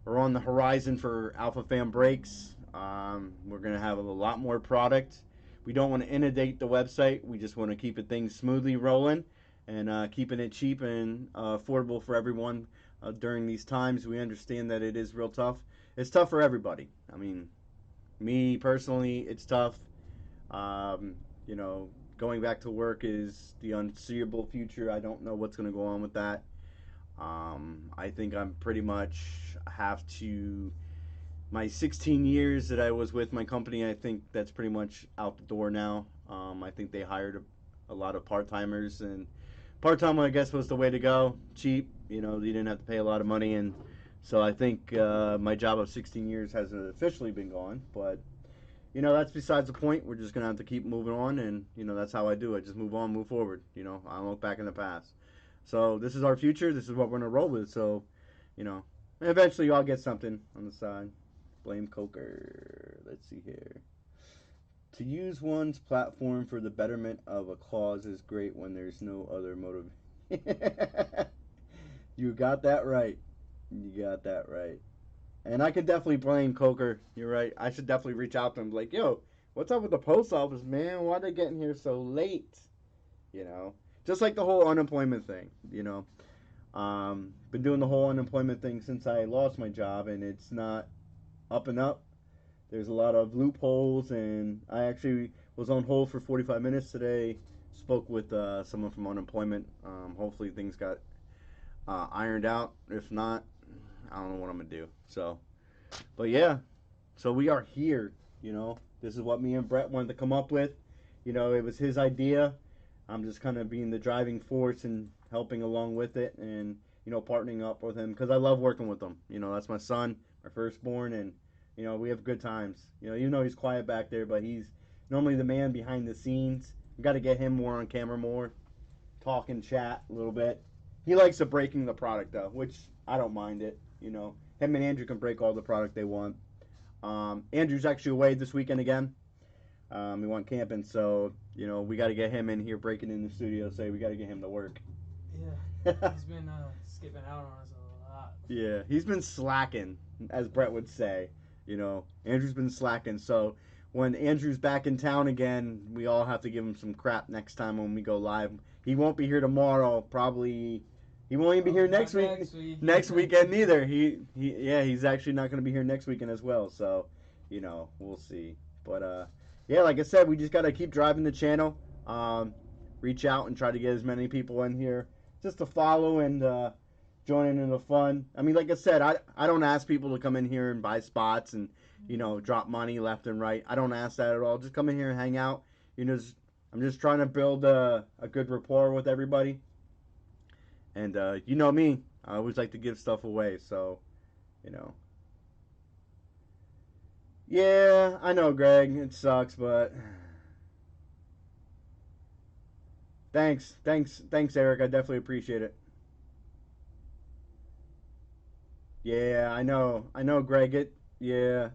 on the horizon for AlphaFam Breaks. We're gonna have a lot more product. We don't want to inundate the website. We just want to keep it things smoothly rolling, and keeping it cheap and affordable for everyone during these times. We understand that it is real tough. It's tough for everybody. I mean, me personally, it's tough. Um, you know, going back to work is the unseeable future. I don't know what's going to go on with that. I think I'm pretty much have to. My 16 years that I was with my company, I think that's pretty much out the door now. I think they hired a lot of part timers, and part time, I guess, was the way to go. Cheap, you didn't have to pay a lot of money, and so I think my job of 16 years has officially been gone. But that's besides the point. We're just gonna have to keep moving on, and that's how I do it. Just move on, move forward. I don't look back in the past. So this is our future. This is what we're gonna roll with. So, eventually I'll get something on the side. Blame Coker. Let's see here. To use one's platform for the betterment of a cause is great when there's no other motive. You got that right. You got that right. And I can definitely blame Coker. You're right. I should definitely reach out to him. Like, yo, what's up with the post office, man? Why are they getting here so late? You know, just like the whole unemployment thing. Been doing the whole unemployment thing since I lost my job, and it's not up and up. There's a lot of loopholes, and I actually was on hold for 45 minutes today. Spoke with someone from unemployment. Hopefully things got ironed out. If not, I don't know what I'm gonna do. So, but yeah, so we are here. This is what me and Brett wanted to come up with. It was his idea. I'm just kind of being the driving force and helping along with it, and partnering up with him because I love working with him. That's my son, my firstborn, and we have good times. He's quiet back there, but he's normally the man behind the scenes. You got to get him more on camera, more talk and chat a little bit. He likes the breaking the product though, which I don't mind it. Him and Andrew can break all the product they want. Andrew's actually away this weekend again. He went camping, so we got to get him in here breaking in the studio. Say we got to get him to work. Yeah, he's been skipping out on us a lot. Yeah, he's been slacking, as Brett would say. Andrew's been slacking. So when Andrew's back in town again, we all have to give him some crap next time when we go live. He won't be here tomorrow. Probably he won't even be here next week. Next weekend neither. He's actually not going to be here next weekend as well. So we'll see. But yeah, like I said, we just got to keep driving the channel. Reach out and try to get as many people in here just to follow and join in the fun. I mean, like I said, I don't ask people to come in here and buy spots and drop money left and right. I don't ask that at all. Just come in here and hang out. I'm just trying to build a good rapport with everybody. And you know me, I always like to give stuff away. So, yeah, I know, Greg. It sucks, but thanks, Eric. I definitely appreciate it. Yeah, I know, Greg. Yeah,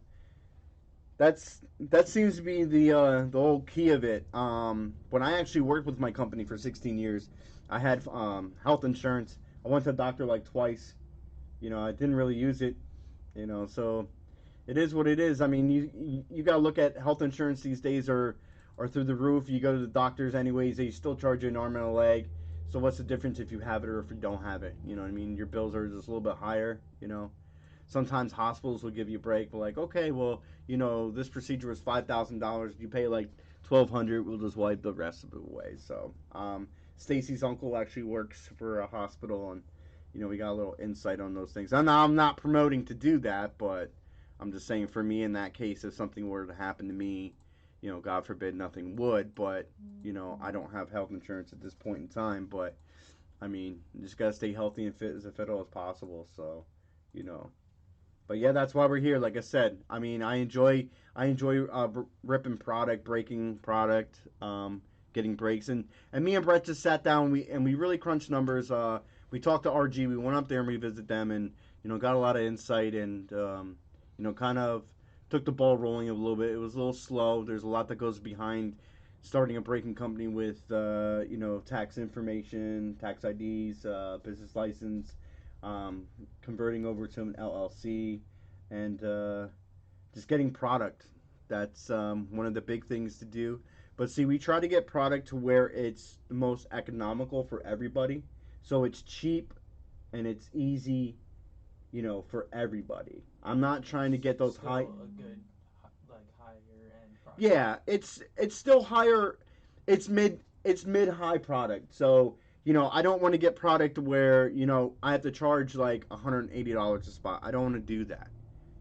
that seems to be the whole key of it. When I actually worked with my company for 16 years, I had health insurance. I went to the doctor like twice. I didn't really use it. So it is what it is. I mean, you got to look at health insurance these days are through the roof. You go to the doctors anyways, they still charge you an arm and a leg. So what's the difference if you have it or if you don't have it? You know what I mean? Your bills are just a little bit higher. Sometimes hospitals will give you a break, but like, okay, well, this procedure was $5,000. You pay like 1,200. We'll just wipe the rest of it away. So, Stacy's uncle actually works for a hospital, and we got a little insight on those things. I'm not promoting to do that, but I'm just saying for me in that case, if something were to happen to me, God forbid nothing would, but I don't have health insurance at this point in time. But I mean, you just gotta stay healthy and fit as possible. So, but yeah, that's why we're here. Like I said, I mean, I enjoy ripping product, breaking product. getting breaks. And me and Brett just sat down and we really crunched numbers. We talked to RG. We went up there and we visited them and got a lot of insight and kind of took the ball rolling a little bit. It was a little slow. There's a lot that goes behind starting a braking company with tax information, tax IDs, business license, converting over to an LLC, and just getting product. That's one of the big things to do. But see, we try to get product to where it's the most economical for everybody, so it's cheap and it's easy, for everybody. I'm not trying to get those Still high. a good, like higher end product. Yeah, it's still higher. It's mid high product. So I don't want to get product where I have to charge like $180 a spot. I don't want to do that.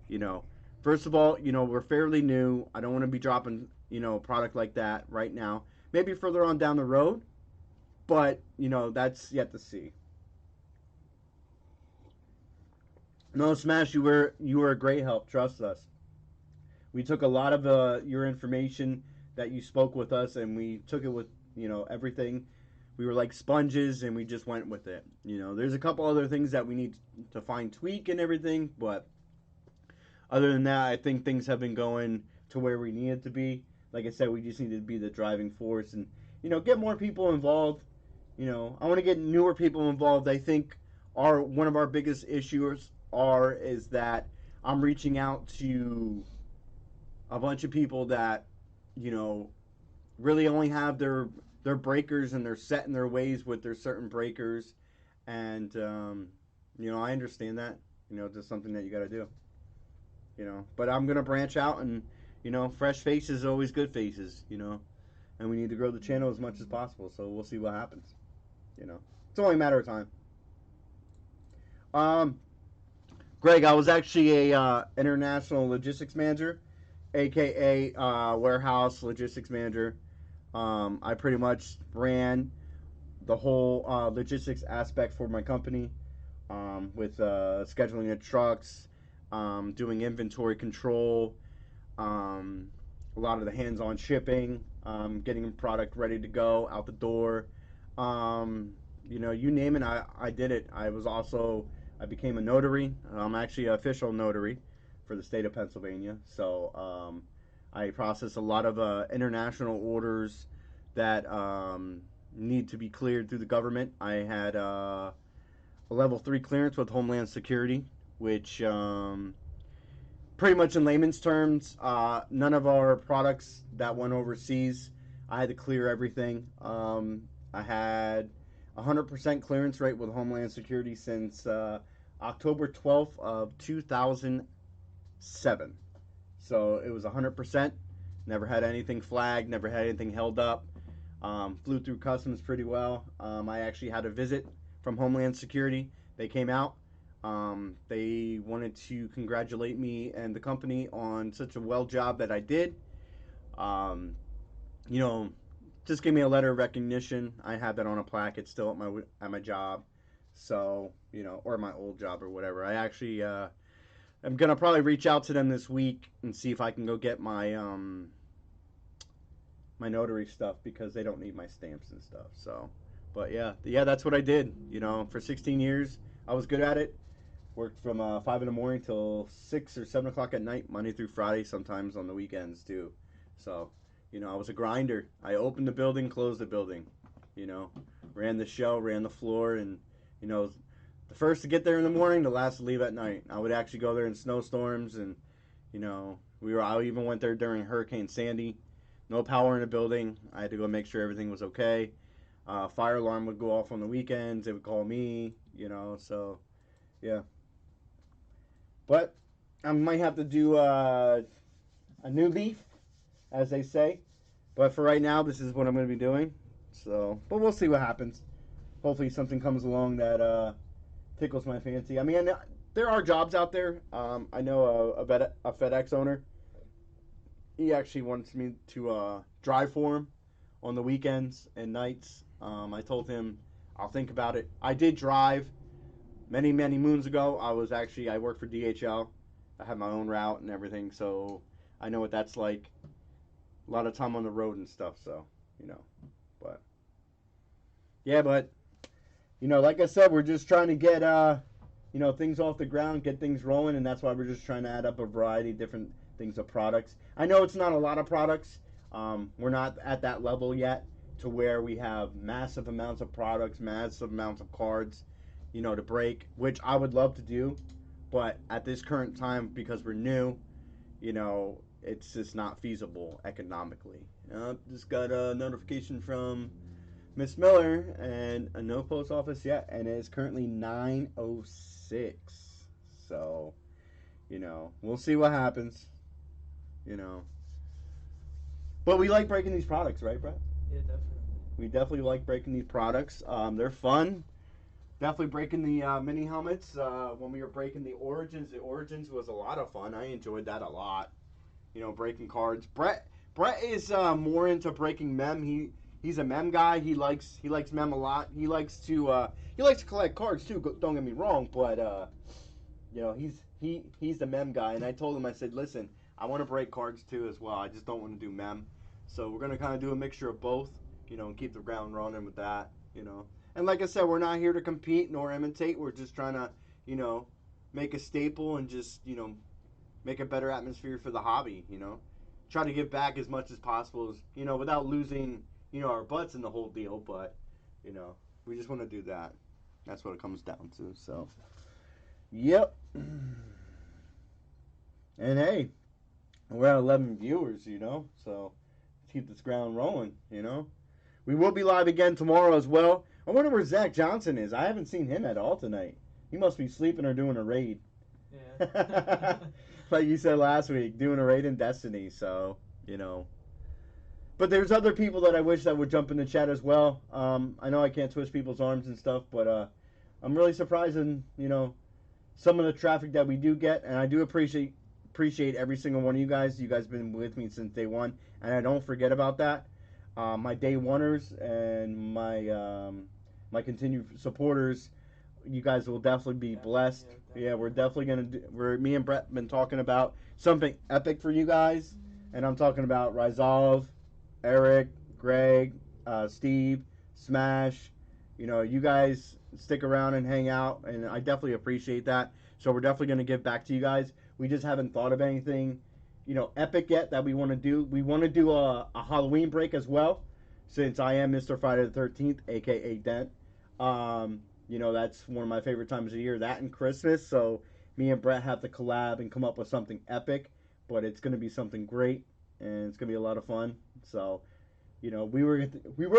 You know, First of all, we're fairly new. I don't want to be dropping a product like that right now. Maybe further on down the road, but that's yet to see. No, Smash, you were a great help. Trust us. We took a lot of your information that you spoke with us, and we took it with everything. We were like sponges, and we just went with it. There's a couple other things that we need to fine tweak and everything, but other than that, I think things have been going to where we need it to be. Like I said, we just need to be the driving force and get more people involved. I want to get newer people involved. I think one of our biggest issues is that I'm reaching out to a bunch of people that really only have their breakers and they're set in their ways with their certain breakers, and I understand that. It's just something that you got to do. But I'm gonna branch out, and fresh faces are always good faces. And we need to grow the channel as much as possible. So we'll see what happens. It's only a matter of time. Greg, I was actually a international logistics manager, aka warehouse logistics manager. I pretty much ran the whole logistics aspect for my company, with scheduling of trucks, doing inventory control, a lot of the hands-on shipping, getting product ready to go out the door. You name it, I did it. I became a notary. I'm actually an official notary for the state of Pennsylvania. So I process a lot of international orders that need to be cleared through the government. I had a level 3 clearance with Homeland Security, which pretty much in layman's terms, none of our products that went overseas, I had to clear everything. I had 100% clearance rate with Homeland Security since October 12th of 2007. So it was 100%. Never had anything flagged, never had anything held up. Flew through customs pretty well. I actually had a visit from Homeland Security. They came out. They wanted to congratulate me and the company on such a well job that I did. You know, just give me a letter of recognition. I have that on a plaque. It's still at my job, so or my old job or whatever. I actually I'm gonna probably reach out to them this week and see if I can go get my my notary stuff, because they don't need my stamps and stuff. So, but yeah, that's what I did. For 16 years, I was good at it. Worked from 5 in the morning till 6 or 7 o'clock at night, Monday through Friday, sometimes on the weekends too. So, I was a grinder. I opened the building, closed the building. Ran the show, ran the floor, and the first to get there in the morning, the last to leave at night. I would actually go there in snowstorms, and I even went there during Hurricane Sandy. No power in the building. I had to go make sure everything was okay. Fire alarm would go off on the weekends. They would call me. So yeah. But I might have to do a new leaf, as they say. But for right now, this is what I'm going to be doing. So, but we'll see what happens. Hopefully, something comes along that tickles my fancy. I mean, there are jobs out there. I know a FedEx owner. He actually wants me to drive for him on the weekends and nights. I told him I'll think about it. I did drive many, many moons ago. I worked for DHL. I had my own route and everything, so I know what that's like. A lot of time on the road and stuff, so. Yeah, but like I said, we're just trying to get things off the ground, get things rolling, and that's why we're just trying to add up a variety of different things of products. I know it's not a lot of products. We're not at that level yet to where we have massive amounts of products, massive amounts of cards, to break, which I would love to do, but at this current time, because we're new, it's just not feasible economically. Just got a notification from Miss Miller, and a no post office yet, and it is currently 9:06. So, we'll see what happens. You know, but we like breaking these products, right, Brett? Yeah, definitely. We definitely like breaking these products. They're fun. Definitely breaking the mini helmets. When we were breaking the Origins was a lot of fun. I enjoyed that a lot. Breaking cards. Brett is more into breaking mem. He's a mem guy. He likes mem a lot. He likes to collect cards too. Don't get me wrong, but he's the mem guy. And I told him, I said, listen, I want to break cards too as well. I just don't want to do mem. So we're gonna kind of do a mixture of both. And keep the ground running with that. And like I said, we're not here to compete nor imitate. We're just trying to make a staple and just make a better atmosphere for the hobby. Try to give back as much as possible, as without losing our butts in the whole deal. But you know, we just want to do that. That's what it comes down to. So, yep. And hey, we're at 11 viewers. So let's keep this ground rolling. We will be live again tomorrow as well. I wonder where Zach Johnson is. I haven't seen him at all tonight. He must be sleeping or doing a raid. Yeah. Like you said last week, doing a raid in Destiny. So, But there's other people that I wish that would jump in the chat as well. I know I can't twist people's arms and stuff, but I'm really surprised in, some of the traffic that we do get. And I do appreciate every single one of you guys. You guys have been with me since day one. And I don't forget about that. My day oneers and my continued supporters, you guys will definitely be blessed. Yeah, we're definitely gonna do. Me and Brett been talking about something epic for you guys, and I'm talking about Rizov, Eric, Greg, Steve, Smash. You guys stick around and hang out, and I definitely appreciate that. So we're definitely gonna give back to you guys. We just haven't thought of anything epic yet that we want to do. We want to do a Halloween break as well, since I am Mr. Friday the 13th, aka Dent. That's one of my favorite times of the year, that and Christmas. So me and Brett have to collab and come up with something epic, but it's going to be something great, and it's going to be a lot of fun. So, we were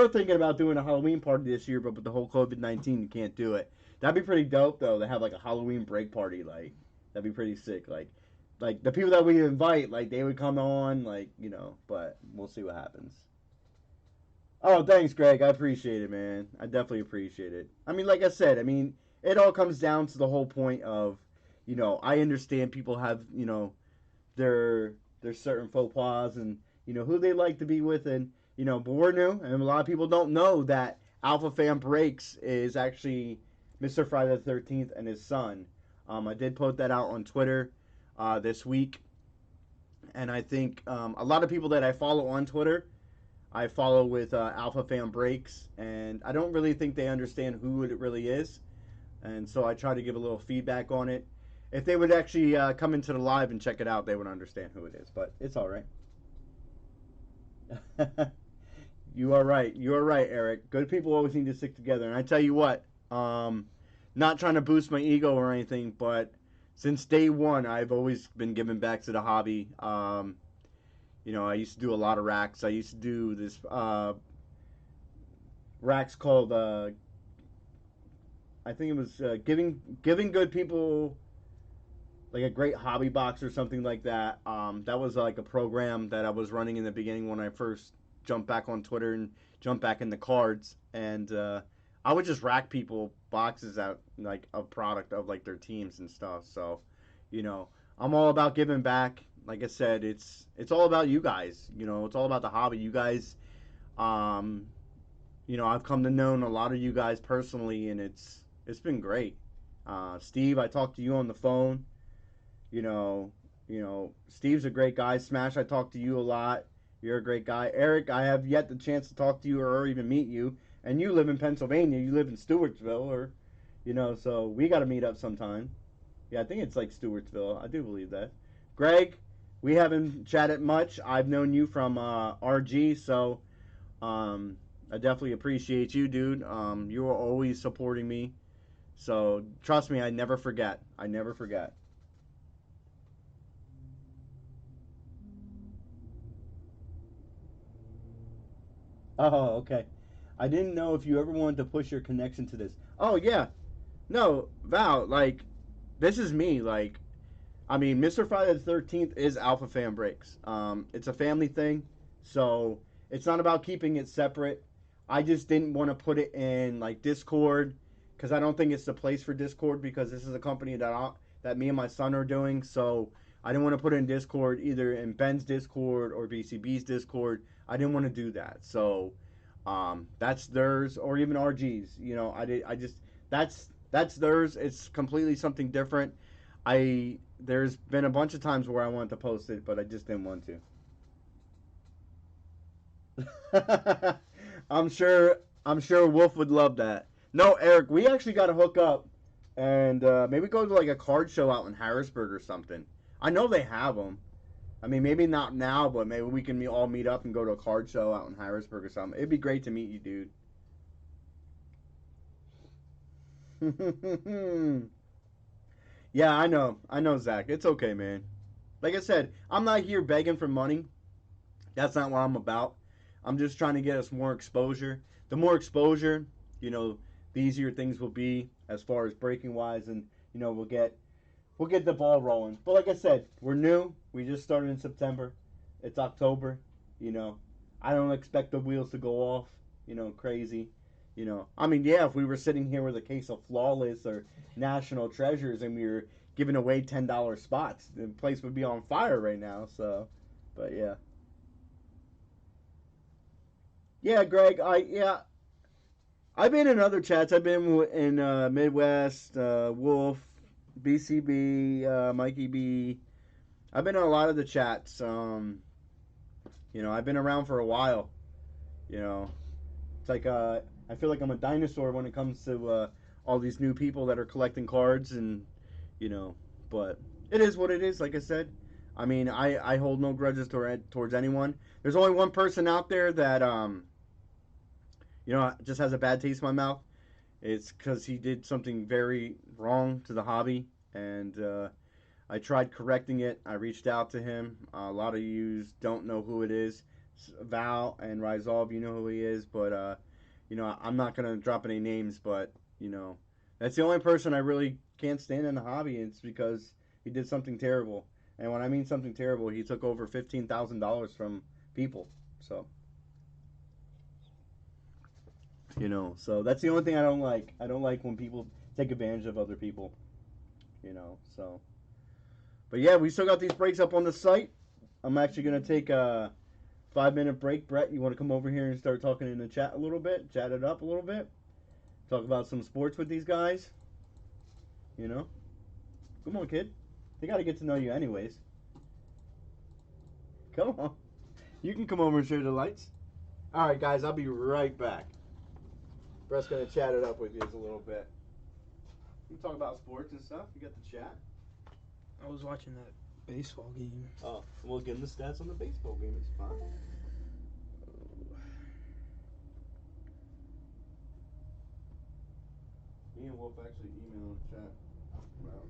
thinking about doing a Halloween party this year, but with the whole COVID-19, you can't do it. That'd be pretty dope though, to have like a Halloween break party. Like, that'd be pretty sick. Like the people that we invite, like they would come on, but we'll see what happens. Oh, thanks, Greg. I appreciate it, man. I definitely appreciate it. I mean, like I said, it all comes down to the whole point of, I understand people have, their certain faux pas and, who they like to be with, and, but we're new, and a lot of people don't know that AlphaFam Breaks is actually Mr. Friday the 13th and his son. I did put that out on Twitter this week, and I think a lot of people that I follow on Twitter, I follow with AlphaFam Breaks, and I don't really think they understand who it really is, and so I try to give a little feedback on it. If they would actually come into the live and check it out, they would understand who it is, but it's all right. You are right. You are right, Eric. Good people always need to stick together, and I tell you what, not trying to boost my ego or anything, but since day one, I've always been giving back to the hobby. I used to do a lot of racks. I used to do this racks called I think it was giving good people like a great hobby box or something like that. That was like a program that I was running in the beginning when I first jumped back on Twitter and jumped back in the cards, and I would just rack people boxes out like a product of like their teams and stuff. So, I'm all about giving back. Like I said, it's all about you guys. It's all about the hobby. You guys, I've come to know a lot of you guys personally, and it's been great. Steve, I talked to you on the phone. You know, Steve's a great guy. Smash, I talked to you a lot. You're a great guy. Eric, I have yet the chance to talk to you or even meet you. and you live in Pennsylvania. You live in Stewartsville, or so we got to meet up sometime. Yeah, I think it's like Stewartsville. I do believe that. Greg, we haven't chatted much. I've known you from RG, so I definitely appreciate you, dude. You are always supporting me. So trust me, I never forget. I never forget. Oh, okay. I didn't know if you ever wanted to push your connection to this. Oh yeah. No, Val, like this is me. Like I mean, Mr. Friday the 13th is Alpha Fan Breaks. It's a family thing, so it's not about keeping it separate. I just didn't want to put it in like Discord because I don't think it's the place for Discord because this is a company that me and my son are doing. So I didn't want to put it in Discord either in Ben's Discord or BCB's Discord. I didn't want to do that. So that's theirs or even RG's. I just that's theirs. It's completely something different. There's been a bunch of times where I wanted to post it, but I just didn't want to. I'm sure Wolf would love that. No, Eric, we actually got to hook up and maybe go to like a card show out in Harrisburg or something. I know they have them. I mean, maybe not now, but maybe we can all meet up and go to a card show out in Harrisburg or something. It'd be great to meet you, dude. Yeah, I know. I know, Zach. It's okay, man. Like I said, I'm not here begging for money. That's not what I'm about. I'm just trying to get us more exposure. The more exposure, you know, the easier things will be as far as breaking wise, and we'll get the ball rolling. But like I said, we're new. We just started in September. It's October. You know, I don't expect the wheels to go off. Crazy. I mean, yeah, if we were sitting here with a case of Flawless or National Treasures and we were giving away $10 spots, the place would be on fire right now. So, but yeah. Yeah, Greg. I've been in other chats. I've been in Midwest, Wolf, BCB, Mikey B. I've been in a lot of the chats. I've been around for a while. You know, it's like I feel like I'm a dinosaur when it comes to all these new people that are collecting cards, and you know, but it is what it is. Like I said, I mean, I hold no grudges towards anyone. There's only one person out there that just has a bad taste in my mouth. It's because he did something very wrong to the hobby, and I tried correcting it. I reached out to him. A lot of you don't know who it is. Val and Rizov, you know who he is, but I'm not gonna drop any names, but that's the only person I really can't stand in the hobby. It's because he did something terrible, and when I mean something terrible, he took over $15,000 from people. So. So that's the only thing I don't like. I don't like when people take advantage of other people. So. But yeah, we still got these breaks up on the site. I'm actually gonna take a 5-minute break. Brett, you want to come over here and start talking in the chat a little bit, chat it up a little bit, talk about some sports with these guys. Come on, kid. They got to get to know you anyways. Come on. You can come over and share the lights. All right, guys, I'll be right back. Brett's gonna chat it up with you a little bit. You can talk about sports and stuff. You got the chat. I was watching that baseball game. Oh, we'll give him the stats on the baseball game. It's fine. Me and Wolf actually emailed chat about.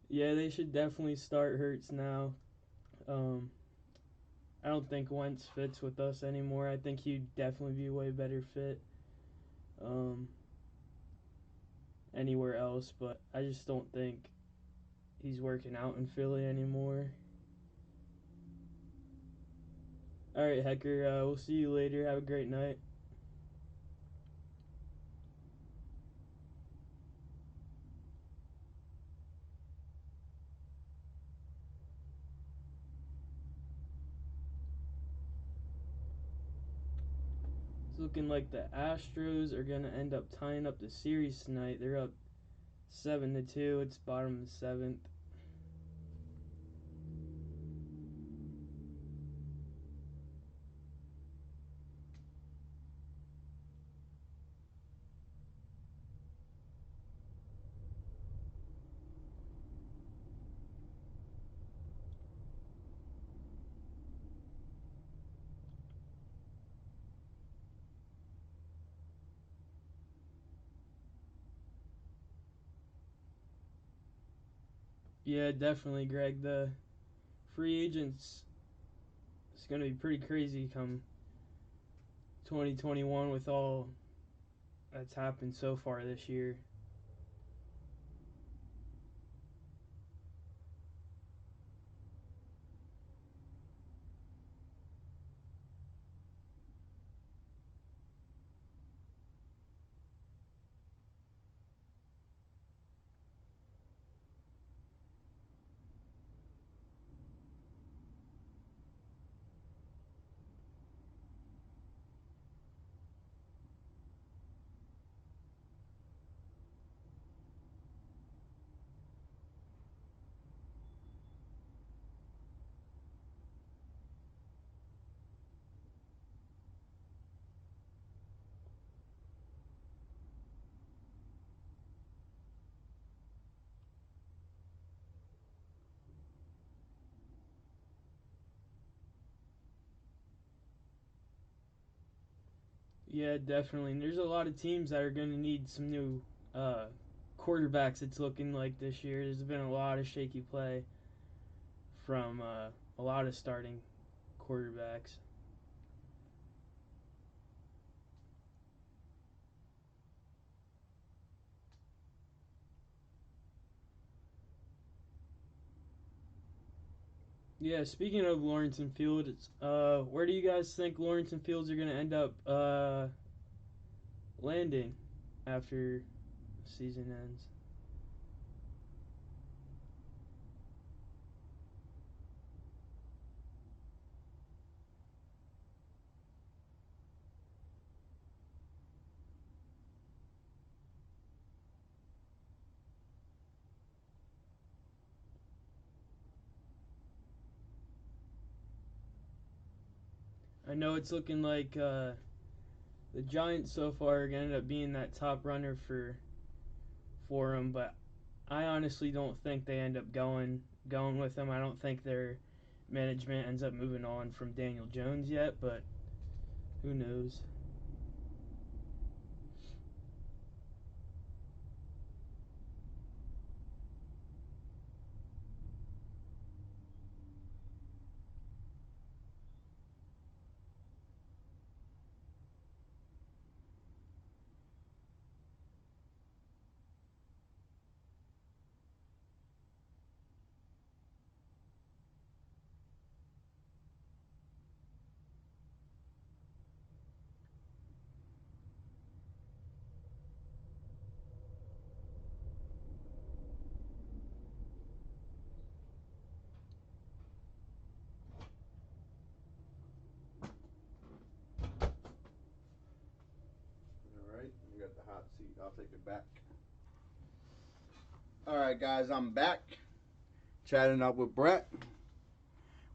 Yeah, they should definitely start Hurts now. Um, I don't think Wentz fits with us anymore. I think he'd definitely be a way better fit um, anywhere else, but I just don't think he's working out in Philly anymore. All right, Hecker, we'll see you later. Have a great night. It's looking like the Astros are going to end up tying up the series tonight. They're up 7-2. It's bottom of the seventh. Yeah, definitely, Greg. The free agents is going to be pretty crazy come 2021 with all that's happened so far this year. Yeah, definitely. And there's a lot of teams that are going to need some new uh, quarterbacks, it's looking like this year. There's been a lot of shaky play from a lot of starting quarterbacks. Yeah, speaking of Lawrence and Fields, where do you guys think Lawrence and Fields are going to end up landing after the season ends? I know it's looking like the Giants so far are going to end up being that top runner for him, but I honestly don't think they end up going with him. I don't think their management ends up moving on from Daniel Jones yet, but who knows? All right, you got the hot seat. I'll take it back. All right, guys, I'm back. Chatting up with Brett.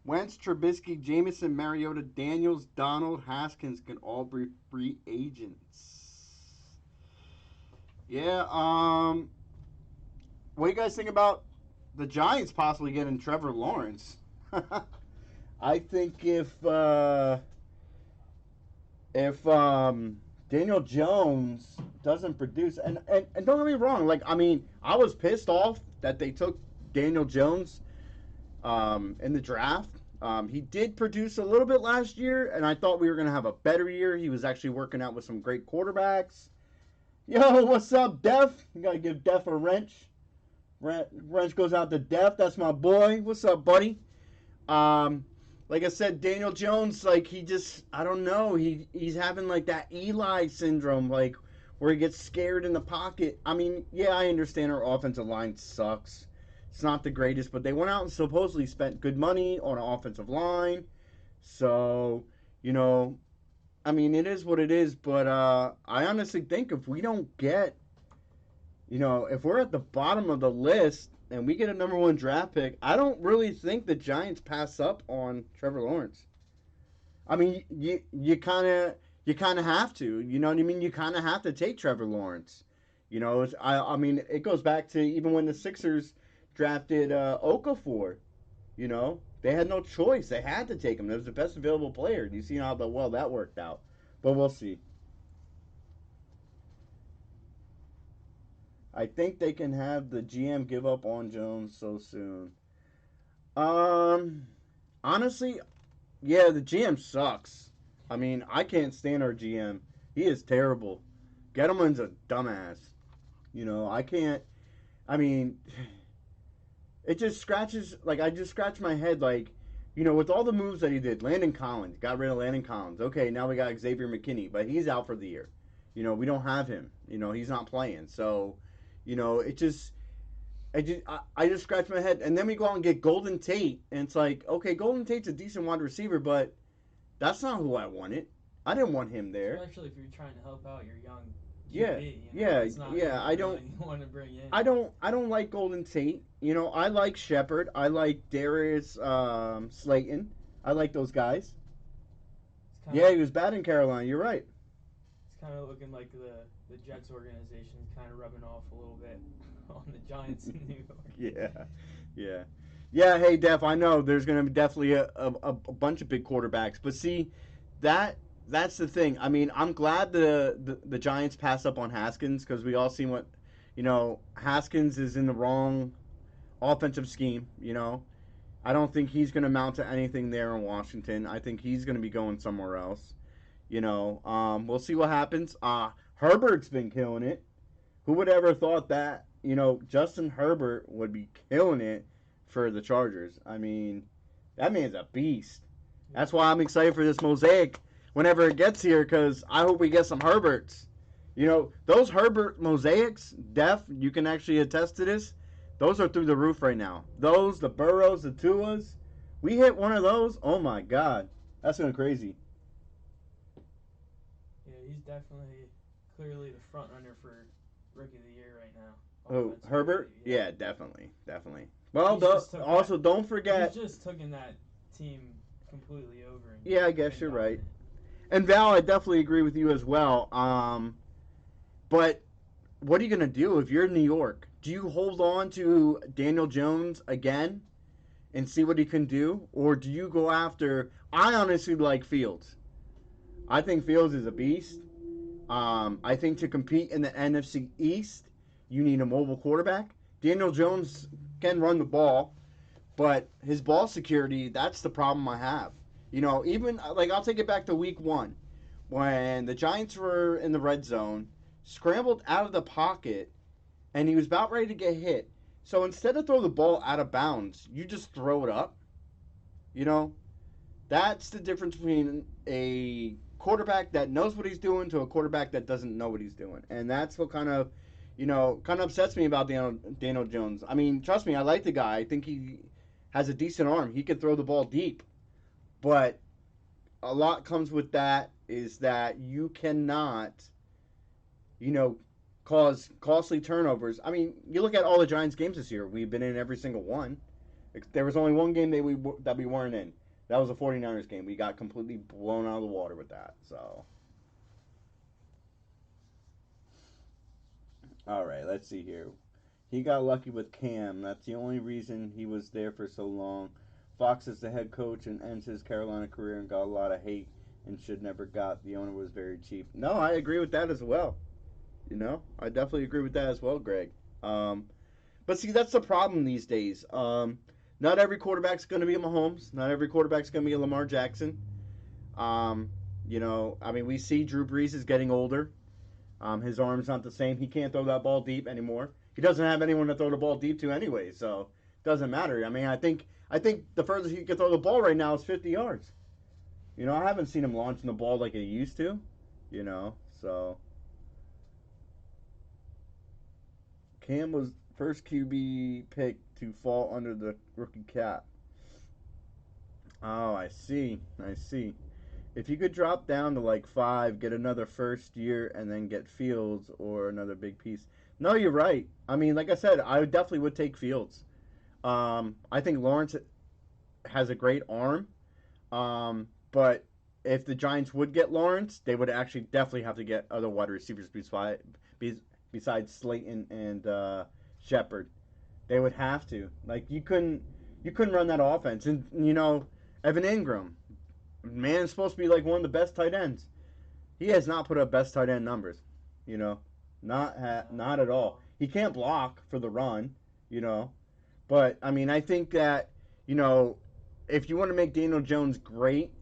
Wentz, Trubisky, Jameson, Mariota, Daniels, Donald, Haskins can all be free agents. Yeah. What do you guys think about the Giants possibly getting Trevor Lawrence? I think if Daniel Jones doesn't produce. And don't get me wrong. Like, I mean, I was pissed off that they took Daniel Jones in the draft. He did produce a little bit last year, and I thought we were going to have a better year. He was actually working out with some great quarterbacks. Yo, what's up, Def? You got to give Def a wrench. Wrench goes out to Def. That's my boy. What's up, buddy? Um, like I said, Daniel Jones, like he just, I don't know, he's having like that Eli syndrome, like where he gets scared in the pocket. I mean, yeah, I understand our offensive line sucks. It's not the greatest, but they went out and supposedly spent good money on an offensive line. So, you know, I mean, it is what it is. But I honestly think if we don't get, if we're at the bottom of the list and we get a number one draft pick, I don't really think the Giants pass up on Trevor Lawrence. I mean, you kind of have to. You know what I mean? You kind of have to take Trevor Lawrence. I mean, it goes back to even when the Sixers drafted Okafor. They had no choice. They had to take him. That was the best available player. You see how well that worked out. But we'll see. I think they can have the GM give up on Jones so soon. Um, Honestly, yeah, the GM sucks. I mean, I can't stand our GM. He is terrible. Gettleman's a dumbass. I can't. I mean, it just scratches. Like, I just scratch my head. Like, with all the moves that he did, Landon Collins got rid of Landon Collins. Okay, now we got Xavier McKinney, but he's out for the year. We don't have him. He's not playing. So, it just. I just scratch my head, and then we go out and get Golden Tate, and it's like, okay, Golden Tate's a decent wide receiver, but that's not who I wanted. I didn't want him there. Especially if you're trying to help out your young Yeah, QB, yeah, it's not yeah. I really don't, you want to bring in. I don't like Golden Tate. I like Shepard. I like Darius Slayton. I like those guys. Yeah, he was bad in Carolina. You're right. It's kind of looking like the Jets organization is kind of rubbing off a little bit on the Giants in New York. Yeah. Hey, Def, I know there's going to be definitely a bunch of big quarterbacks, but see, that's the thing. I mean, I'm glad the Giants passed up on Haskins because we all seen what, Haskins is in the wrong offensive scheme. I don't think he's going to mount to anything there in Washington. I think he's going to be going somewhere else. We'll see what happens. Herbert's been killing it. Who would ever thought that? Justin Herbert would be killing it for the Chargers. I mean, that man's a beast. That's why I'm excited for this mosaic whenever it gets here, because I hope we get some Herberts. Those Herbert mosaics, Def, you can actually attest to this. Those are through the roof right now. Those, the Burrows, the Tuas. We hit one of those. Oh my God, that's going crazy. Yeah, he's definitely clearly the front runner for Rookie of the Year right now. Oh, Herbert? Yeah, definitely. Well, don't forget. He's just taking that team completely over. Yeah, I guess you're right. And Val, I definitely agree with you as well. But what are you gonna do if you're in New York? Do you hold on to Daniel Jones again and see what he can do, or do you go after? I honestly like Fields. I think Fields is a beast. I think to compete in the NFC East, you need a mobile quarterback. Daniel Jones can run the ball, but his ball security, that's the problem I have. Even, like, I'll take it back to week 1 when the Giants were in the red zone, scrambled out of the pocket, and he was about ready to get hit. So instead of throw the ball out of bounds, you just throw it up. That's the difference between a quarterback that knows what he's doing to a quarterback that doesn't know what he's doing. And that's what kind of upsets me about Daniel Jones. I mean, trust me, I like the guy. I think he has a decent arm. He can throw the ball deep. But a lot comes with that is that you cannot, cause costly turnovers. I mean, you look at all the Giants games this year. We've been in every single one. There was only one game that we weren't in. That was a 49ers game. We got completely blown out of the water with that. So, all right, let's see here. He got lucky with Cam. That's the only reason he was there for so long. Fox is the head coach and ends his Carolina career and got a lot of hate and should never got. The owner was very cheap. No, I agree with that as well. I definitely agree with that as well, Greg. Um, but see, that's the problem these days. Not every quarterback's going to be a Mahomes. Not every quarterback's going to be a Lamar Jackson. Um, I mean, we see Drew Brees is getting older. His arm's not the same. He can't throw that ball deep anymore. He doesn't have anyone to throw the ball deep to anyway, so it doesn't matter. I mean, I think the furthest he can throw the ball right now is 50 yards. I haven't seen him launching the ball like he used to. So Cam was first QB pick to fall under the rookie cap. Oh, I see. I see. If you could drop down to like 5, get another first year, and then get Fields or another big piece. No, you're right. I mean, like I said, I definitely would take Fields. I think Lawrence has a great arm. But if the Giants would get Lawrence, they would actually definitely have to get other wide receivers besides Slayton and Shepard. They would have to. Like you couldn't run that offense. And Evan Ingram, man, is supposed to be like one of the best tight ends. He has not put up best tight end numbers. You know, not at all. He can't block for the run. You know, but I mean, I think that you know, if you want to make Daniel Jones great,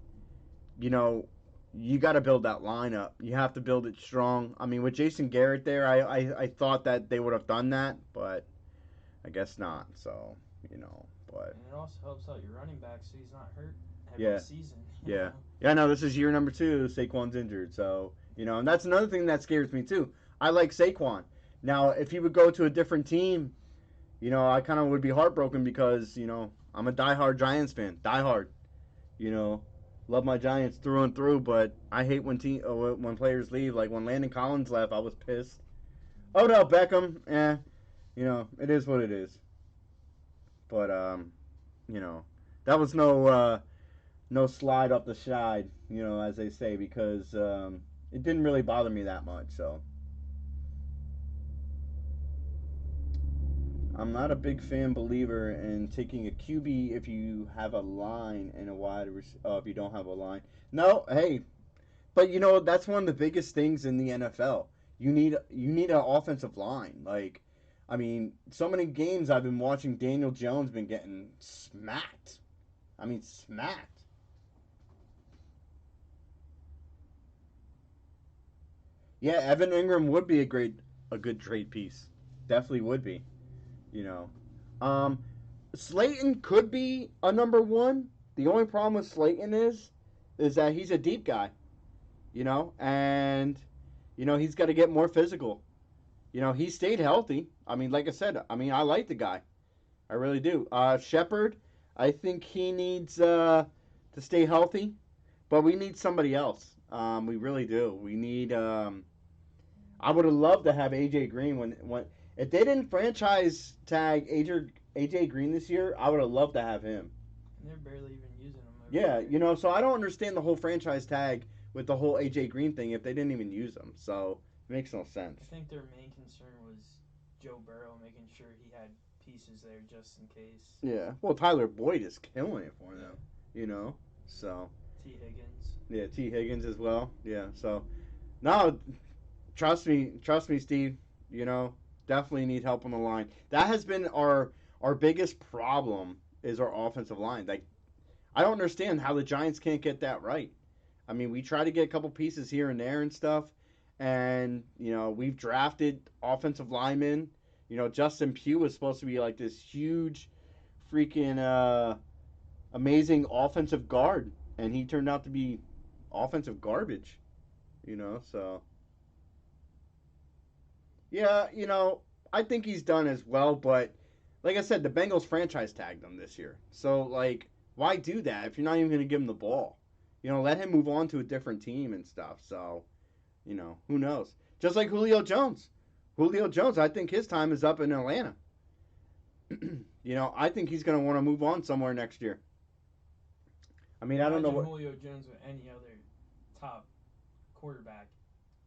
you know, you got to build that lineup. You have to build it strong. I mean, with Jason Garrett there, I thought that they would have done that, but I guess not. So, but And it also helps out your running back so he's not hurt every Yeah. season. Yeah. Yeah, no, this is year number 2. Saquon's injured. So, and that's another thing that scares me too. I like Saquon. Now, if he would go to a different team, I kind of would be heartbroken because, I'm a diehard Giants fan. Diehard. You know, love my Giants through and through, but I hate when players leave. Like when Landon Collins left, I was pissed. Oh no, Beckham, it is what it is. But you know, that was no slide up the schneid, as they say, because it didn't really bother me that much. So I'm not a big fan believer in taking a QB if you have a line and a if you don't have a line. No, hey, but that's one of the biggest things in the NFL. You need an offensive line. Like, I mean, so many games I've been watching Daniel Jones been getting smacked. I mean, smacked. Yeah, Evan Ingram would be a good trade piece. Definitely would be. You know, um, Slayton could be a number one. The only problem with Slayton is that he's a deep guy. And he's got to get more physical. He stayed healthy. I mean, like I said, I mean, I like the guy. I really do. Shepard, I think he needs to stay healthy, but we need somebody else. We really do. We need. I would have loved to have AJ Green when if they didn't franchise tag AJ Green this year, I would have loved to have him. And they're barely even using him. Yeah, so I don't understand the whole franchise tag with the whole AJ Green thing if they didn't even use him. So it makes no sense. I think their main concern was Joe Burrow, making sure he had pieces there just in case. Yeah. Well, Tyler Boyd is killing it for them. So. T. Higgins. Yeah, T. Higgins as well. Yeah. So, no, trust me, Steve. Definitely need help on the line. That has been our biggest problem is our offensive line. Like, I don't understand how the Giants can't get that right. I mean, we try to get a couple pieces here and there and stuff, and we've drafted offensive linemen. Justin Pugh was supposed to be like this huge, freaking amazing offensive guard, and he turned out to be offensive garbage. So yeah, I think he's done as well, but like I said, the Bengals franchise tagged him this year. So like, why do that if you're not even going to give him the ball? Let him move on to a different team and stuff. So, who knows? Just like Julio Jones. Julio Jones, I think his time is up in Atlanta. I think he's going to want to move on somewhere next year. I mean, I don't know what Julio Jones with any other top quarterback.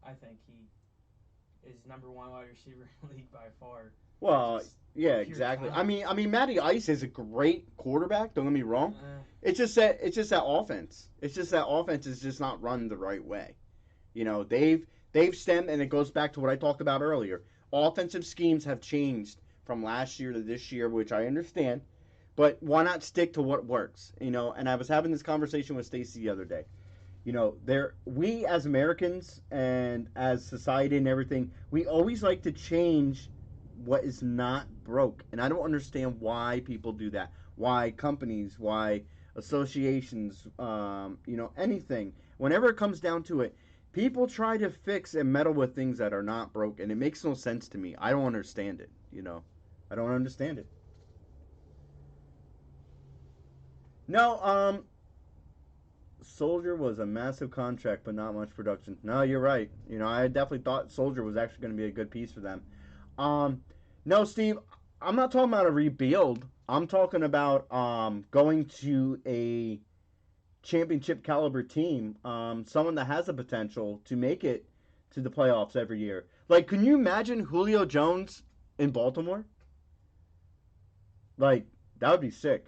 I think he is number one wide receiver in the league by far. Well, Just yeah, pure exactly. talent. I mean, Matty Ice is a great quarterback. Don't get me wrong. Uh, It's just that offense. It's just that offense is just not run the right way. You know, they've stemmed, and it goes back to what I talked about earlier. Offensive schemes have changed from last year to this year, which I understand. But why not stick to what works? You know, and I was having this conversation with Stacy the other day. You know, we as Americans and as society and everything, we always like to change what is not broke, and I don't understand why people do that. Why companies? Why associations? Anything. Whenever it comes down to it, people try to fix and meddle with things that are not broke, and it makes no sense to me. I don't understand it. I don't understand it. No, Soldier was a massive contract, but not much production. No, you're right. I definitely thought Soldier was actually going to be a good piece for them. Um, no, Steve, I'm not talking about a rebuild. I'm talking about going to a championship caliber team, someone that has the potential to make it to the playoffs every year. Like, can you imagine Julio Jones in Baltimore? Like, that would be sick.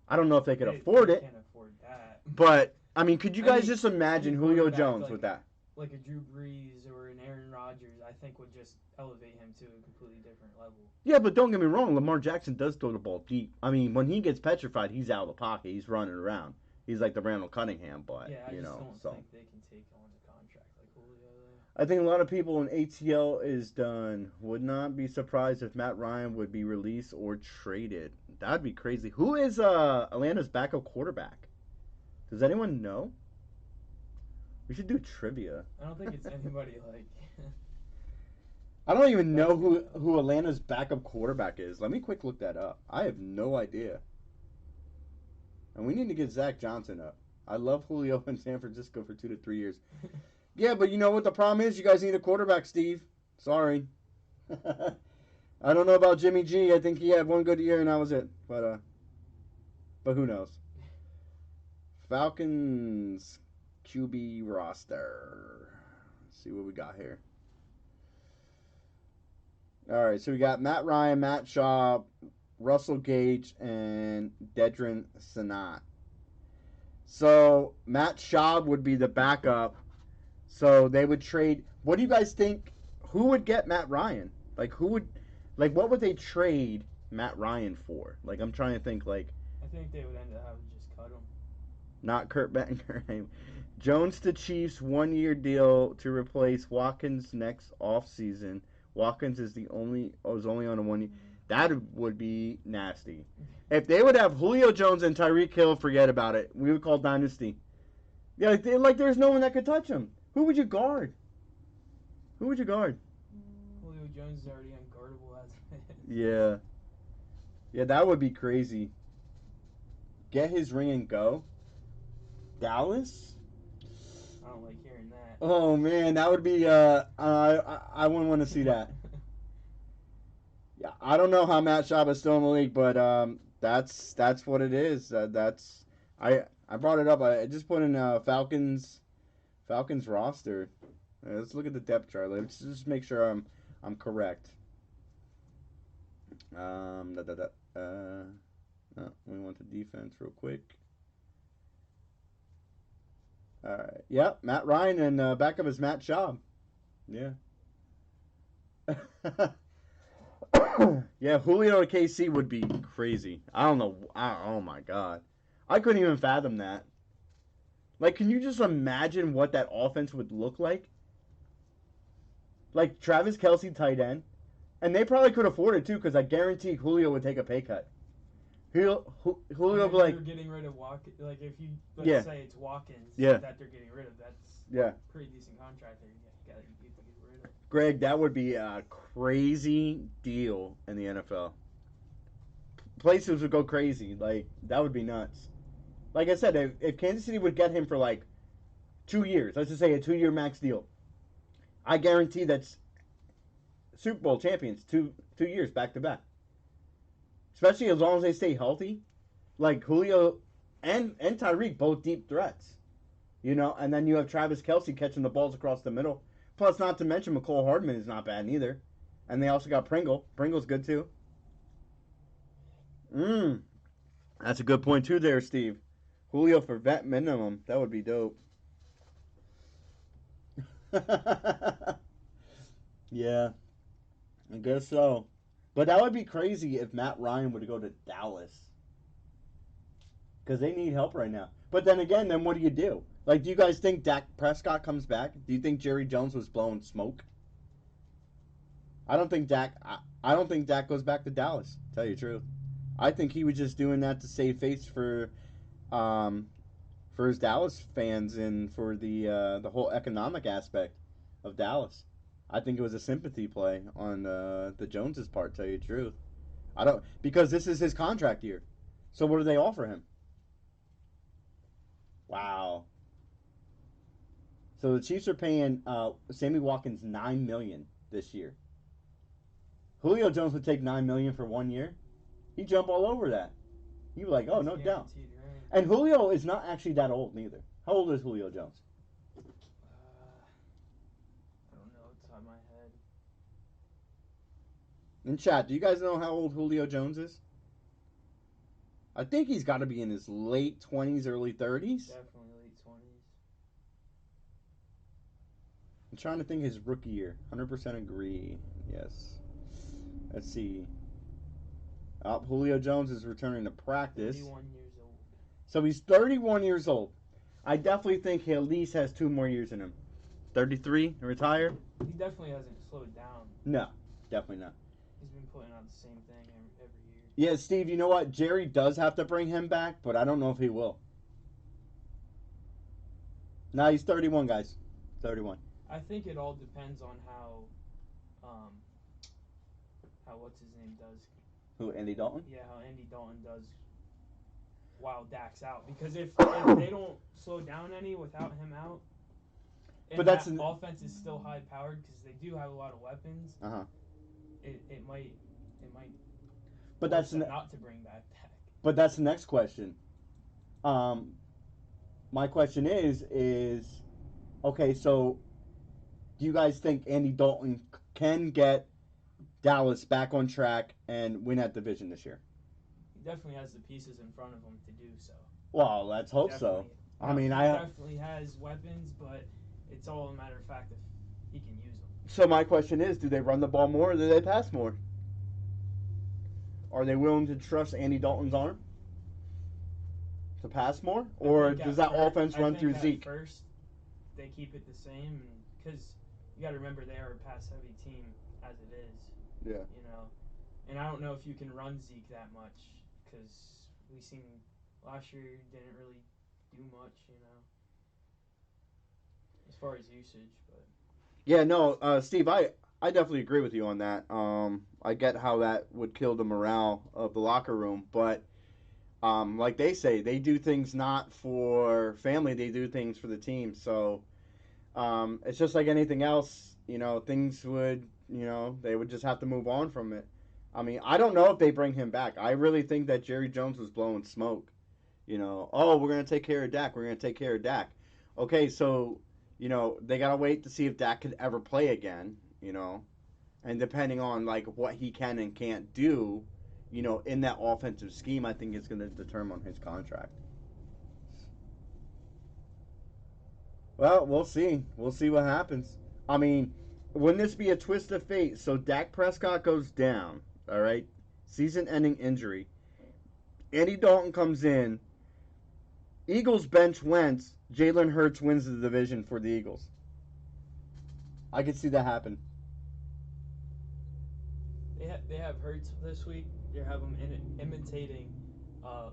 I don't know if they could afford they it, can't afford that. but I mean, could you I guys mean, just imagine any Julio quarterback Jones with that? like a Drew Brees or an Aaron Rodgers, I think would just elevate him to a completely different level. Yeah, but don't get me wrong. Lamar Jackson does throw the ball deep. I mean, when he gets petrified, he's out of the pocket. He's running around. He's like the Randall Cunningham, but Yeah, I you just know. don't So think they can take on a contract like Julio. I think a lot of people in ATL is done. Would not be surprised if Matt Ryan would be released or traded. That'd be crazy. Who is Atlanta's backup quarterback? Does anyone know? We should do trivia. I don't think it's anybody like. I don't even know That's who good, though. who Atlanta's backup quarterback is. Let me quick look that up. I have no idea. And we need to get Zach Johnson up. I love Julio in San Francisco for 2 to 3 years. Yeah, but you know what the problem is? You guys need a quarterback, Steve. Sorry. I don't know about Jimmy G. I think he had one good year and that was it. But who knows? Falcons QB roster. Let's see what we got here. All right, so we got Matt Ryan, Matt Shaw, Russell Gage, and Dedrin Sanat. So Matt Schaub would be the backup. So they would trade. What do you guys think? Who would get Matt Ryan? What would they trade Matt Ryan for? Like, I'm trying to think. Like, I think they would end up having to just cut him. not Kurt Bettner. Jones to Chiefs 1 year deal to replace Watkins next offseason. Watkins is only on a 1 year. That would be nasty. If they would have Julio Jones and Tyreek Hill, forget about it. We would call dynasty. Yeah, like there's no one that could touch him. Who would you guard? Who would you guard? Julio Jones is already unguardable as it is. Yeah. Yeah, that would be crazy. Get his ring and go. Dallas? I don't like hearing that. Oh man, that would be I wouldn't want to see that. Yeah, I don't know how Matt Schaub is still in the league, but that's what it is. I brought it up. I just put in Falcons roster. Let's look at the depth chart. Let's just make sure I'm correct. We want the defense real quick. All right. Yep, Matt Ryan and backup is Matt Schaub. Yeah. Yeah, Julio to KC would be crazy. I don't know. Oh my God, I couldn't even fathom that. Like, can you just imagine what that offense would look like? Like Travis Kelsey tight end, and they probably could afford it too, because I guarantee Julio would take a pay cut. Julio would be like, they're getting rid of Watkins. Like if you say it's Watkins that they're getting rid of, that's a pretty decent contract there. You got to get rid of. Greg, that would be a crazy deal in the NFL. Places would go crazy. Like, that would be nuts. Like I said, if Kansas City would get him for like 2 years, let's just say a 2 year max deal, I guarantee that's Super Bowl champions 2 years back to back. Especially as long as they stay healthy. Like Julio and Tyreek, both deep threats. And then you have Travis Kelsey catching the balls across the middle. Plus, not to mention, McCole Hardman is not bad either. And they also got Pringle. Pringle's good too. That's a good point too there, Steve. Julio for vet minimum. That would be dope. Yeah, I guess so. But that would be crazy if Matt Ryan would go to Dallas. Because they need help right now. But then again, then what do you do? Like, do you guys think Dak Prescott comes back? Do you think Jerry Jones was blowing smoke? I don't think Dak. I don't think Dak goes back to Dallas. To tell you the truth, I think he was just doing that to save face um, for his Dallas fans and for the whole economic aspect of Dallas. I think it was a sympathy play on the Joneses' part. To tell you the truth, I don't because this is his contract year. So what do they offer him? Wow. So the Chiefs are paying Sammy Watkins $9 million this year. Julio Jones would take $9 million for 1 year. He'd jump all over that. He'd be like, "Oh, no doubt." Guaranteed, right? And Julio is not actually that old neither. How old is Julio Jones? I don't know. It's on my head. In chat, do you guys know how old Julio Jones is? I think he's got to be in his late 20s, early 30s. Definitely late 20s. I'm trying to think his rookie year. 100% agree. Yes. Let's see. Julio Jones is returning to practice. 31 years old. So he's 31 years old. I definitely think he at least has 2 more years in him. 33, retire? He definitely hasn't slowed down. No, definitely not. He's been putting out the same thing every year. Yeah, Steve, you know what? Jerry does have to bring him back, but I don't know if he will. Nah, he's 31, guys. 31. I think it all depends on how what's his name does. Who, Andy Dalton? Yeah, how Andy Dalton does while Dak's out. Because if they don't slow down any without him out, and But that's that offense is still high powered because they do have a lot of weapons. Uh-huh. It might. But that's them not to bring back Dak. But that's the next question. My question is okay, so do you guys think Andy Dalton can get Dallas back on track and win that division this year? He definitely has the pieces in front of him to do so. Well, let's hope Definitely. so. I mean, he I definitely has weapons, but it's all a matter of fact if he can use them. So my question is, do they run the ball more or do they pass more? Are they willing to trust Andy Dalton's arm to pass more, or does that offense run through Zeke? First, they keep it the same, because you got to remember they are a pass-heavy team as it is. Yeah. You know, and I don't know if you can run Zeke that much, because we seen last year didn't really do much. You know, as far as usage, but. Yeah, no, Steve, I definitely agree with you on that. I get how that would kill the morale of the locker room, but like they say, they do things not for family, they do things for the team. So it's just like anything else, you know, things would, you know, they would just have to move on from it. I mean, I don't know if they bring him back. I really think that Jerry Jones was blowing smoke. You know, oh, we're going to take care of Dak. We're going to take care of Dak. Okay, so, you know, they got to wait to see if Dak could ever play again, you know. And depending on, like, what he can and can't do, you know, in that offensive scheme, I think it's going to determine his contract. Well, we'll see. We'll see what happens. I mean, wouldn't this be a twist of fate? So Dak Prescott goes down, all right? Season-ending injury. Andy Dalton comes in. Eagles bench Wentz. Jalen Hurts wins the division for the Eagles. I could see that happen. They have Hurts this week. They have him imitating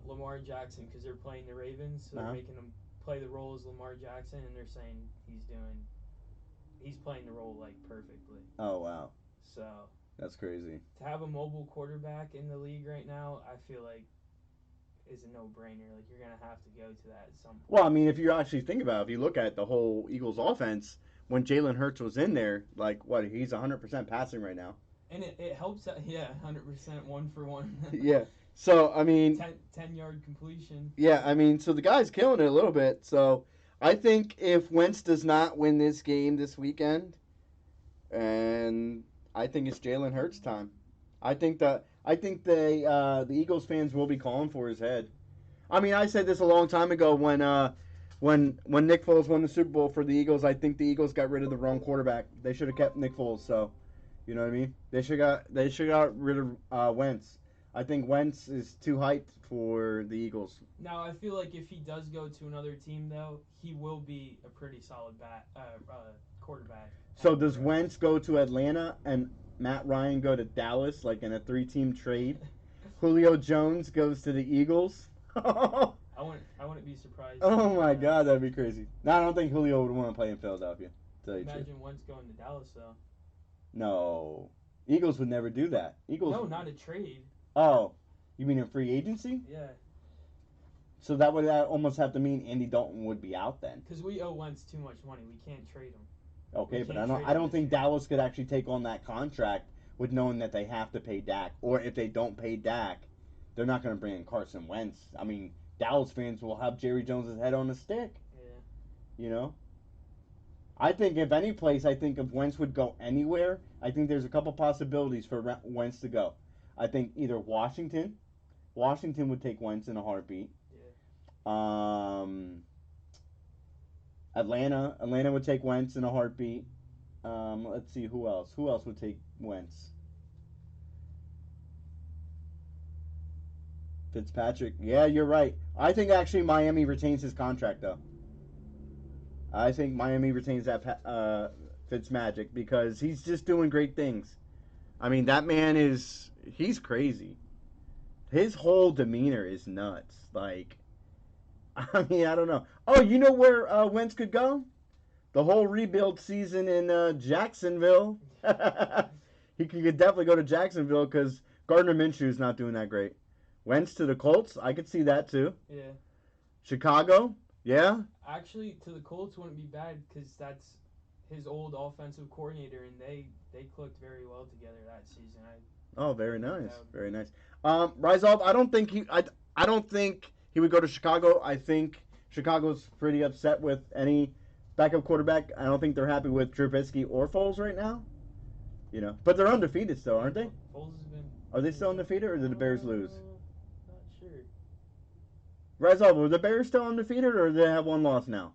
Lamar Jackson because they're playing the Ravens. So they're making him play the role as Lamar Jackson, and they're saying he's playing the role like perfectly. Oh, wow. So that's crazy. To have a mobile quarterback in the league right now, I feel like is a no-brainer. Like, you're going to have to go to that at some point. Well, I mean, if you actually think about it, if you look at the whole Eagles offense, when Jalen Hurts was in there, like, what, he's 100% passing right now. And it helps, 100% 1-for-1. Yeah. So, I mean... 10-yard completion. Yeah, I mean, so the guy's killing it a little bit. So, I think if Wentz does not win this game this weekend, and I think it's Jalen Hurts time. I think the Eagles fans will be calling for his head. I mean, I said this a long time ago when Nick Foles won the Super Bowl for the Eagles. I think the Eagles got rid of the wrong quarterback. They should have kept Nick Foles. So, you know what I mean? They should got rid of Wentz. I think Wentz is too hyped for the Eagles. Now I feel like if he does go to another team though, he will be a pretty solid quarterback. So does Wentz go to Atlanta and Matt Ryan go to Dallas like in a 3-team trade? Julio Jones goes to the Eagles. I wouldn't be surprised. Oh my God, that'd be crazy. No, I don't think Julio would want to play in Philadelphia. To tell you the truth. Imagine Wentz going to Dallas though. No, Eagles would never do that. Eagles. No, not a trade. Oh, you mean in free agency? Yeah, So that would almost have to mean Andy Dalton would be out then. because we owe Wentz too much money. We can't trade him. Okay, We but can't trade I him don't this think year. Dallas could actually take on that contract with knowing that they have to pay Dak, or if they don't pay Dak, they're not going to bring in Carson Wentz. I mean, Dallas fans will have Jerry Jones' head on a stick. Yeah. You know. I think if any place, I think if Wentz would go anywhere, I think there's a couple possibilities for Wentz to go. I think either Washington would take Wentz in a heartbeat. Yeah. Atlanta would take Wentz in a heartbeat. Let's see who else. Who else would take Wentz? Fitzpatrick. Yeah, you're right. I think actually Miami retains his contract though. I think Miami retains that Fitzmagic because he's just doing great things. I mean, that man he's crazy. His whole demeanor is nuts. Like, I mean, I don't know. Oh, you know where Wentz could go? The whole rebuild season in Jacksonville. He could definitely go to Jacksonville because Gardner Minshew's not doing that great. Wentz to the Colts, I could see that too. Yeah. Chicago, yeah. Actually, to the Colts wouldn't be bad because that's his old offensive coordinator, and they clicked very well together that season. Oh, very nice, very nice. Rizov, I don't think he would go to Chicago. I think Chicago's pretty upset with any backup quarterback. I don't think they're happy with Trubisky or Foles right now. You know, but they're undefeated still, aren't they? Foles has been. Are they still undefeated, or did the Bears lose? Not sure. Rizov, were the Bears still undefeated, or do they have one loss now?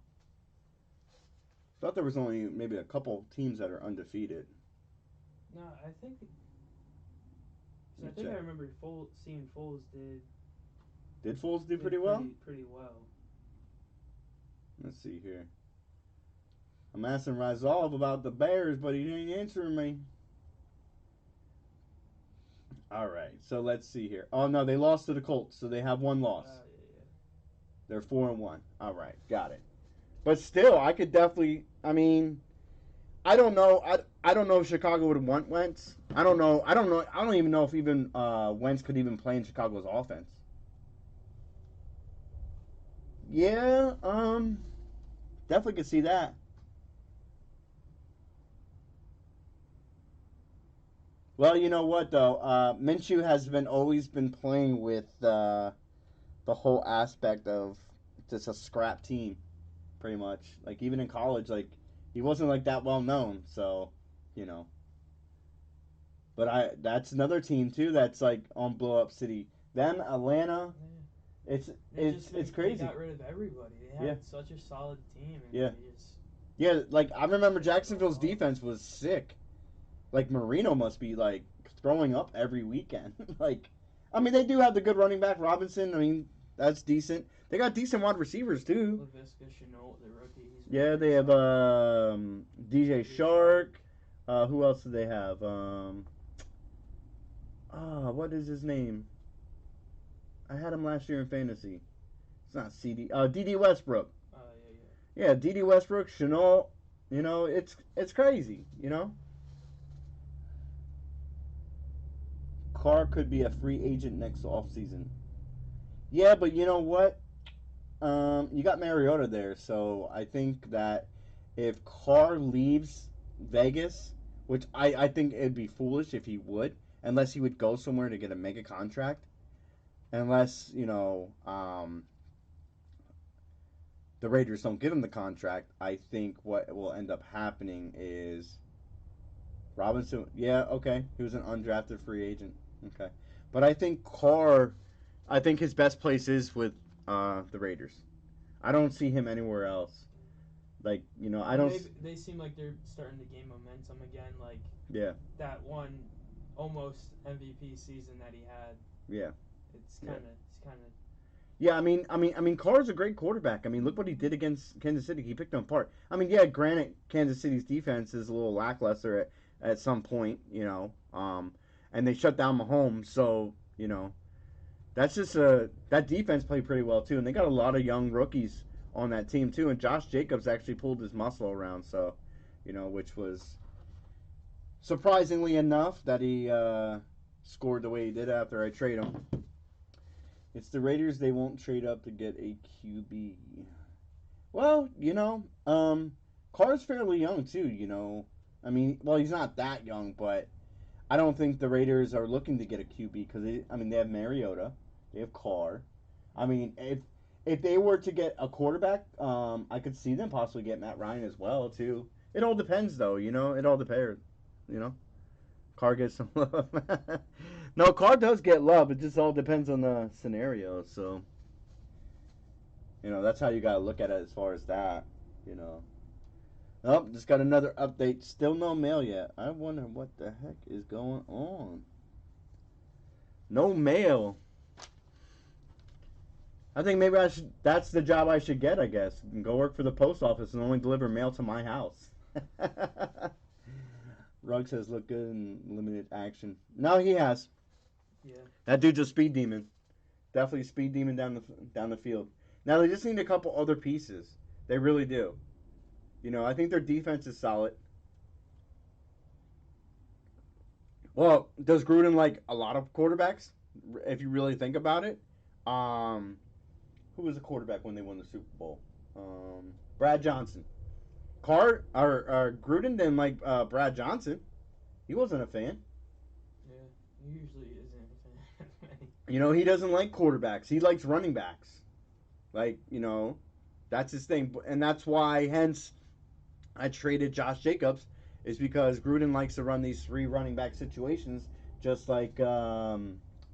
Thought there was only maybe a couple teams that are undefeated. No, I think. I Let me think I check. remember seeing Foles did. Did Foles do did pretty well? Pretty well. Let's see here. I'm asking Rizov about the Bears, but he ain't answering me. All right, so let's see here. Oh no, they lost to the Colts, so they have one loss. Yeah. They're 4-1. All right, got it. But still, I could definitely. I mean, I don't know. I don't know if Chicago would want Wentz. I don't know. I don't even know if even Wentz could even play in Chicago's offense. Yeah, definitely could see that. Well, you know what though, Minshew has always been playing with the whole aspect of just a scrap team, pretty much. Like even in college, like he wasn't like that well known, so you know. But that's another team too that's like on blow up city. Them Atlanta, it's crazy. They got rid of everybody. They had such a solid team. And Yeah. they just, Yeah, like I remember Jacksonville's defense was sick. Like Marino must be like throwing up every weekend. Like, I mean they do have the good running back Robinson. I mean that's decent. They got decent wide receivers too. LaVisca Chenault, the rookie. Yeah, they have DJ Shark. Who else do they have? What is his name? I had him last year in fantasy. It's not CD. DD Westbrook. Yeah. Yeah, DD Westbrook, Chenault. You know, it's crazy. You know. Carr could be a free agent next offseason. Yeah, but you know what? You got Mariota there, so I think that if Carr leaves Vegas, which I think it'd be foolish if he would, unless he would go somewhere to get a mega contract, unless, you know, the Raiders don't give him the contract, I think what will end up happening is Robinson, yeah, okay. He was an undrafted free agent. Okay. But I think Carr, I think his best place is with the Raiders. I don't see him anywhere else. Like, I Well, don't. they seem like they're starting to gain momentum again. Like Yeah, that one almost MVP season that he had. yeah, It's yeah. kind of. Yeah, I mean, Carr's a great quarterback. I mean, look what he did against Kansas City. He picked them apart. I mean, yeah, granted, Kansas City's defense is a little lackluster at some point, and they shut down Mahomes. So, that's just that defense played pretty well too, and they got a lot of young rookies on that team too. And Josh Jacobs actually pulled his muscle around, so, which was surprisingly enough that he scored the way he did after I trade him. It's the Raiders. They won't trade up to get a QB. Well, Carr's fairly young too. I mean, well, he's not that young, but I don't think the Raiders are looking to get a QB because they have Mariota, they have Carr. I mean, if they were to get a quarterback, I could see them possibly get Matt Ryan as well too. It all depends, though. It all depends. You know, Carr gets some love. No, Carr does get love. It just all depends on the scenario. So, that's how you gotta look at it as far as that. You know. Oh, just got another update. Still no mail yet. I wonder what the heck is going on. No mail. I think maybe I should. That's the job I should get. I guess go work for the post office and only deliver mail to my house. Rugg says look good in limited action. No, he has. Yeah. That dude's a speed demon. Definitely a speed demon down the field. Now they just need a couple other pieces. They really do. I think their defense is solid. Well, does Gruden like a lot of quarterbacks? If you really think about it, who was the quarterback when they won the Super Bowl? Brad Johnson. Gruden didn't like Brad Johnson. He wasn't a fan. Yeah. He usually isn't a fan. He doesn't like quarterbacks. He likes running backs. Like, that's his thing. And that's why, hence, I traded Josh Jacobs, is because Gruden likes to run these three running back situations, just like,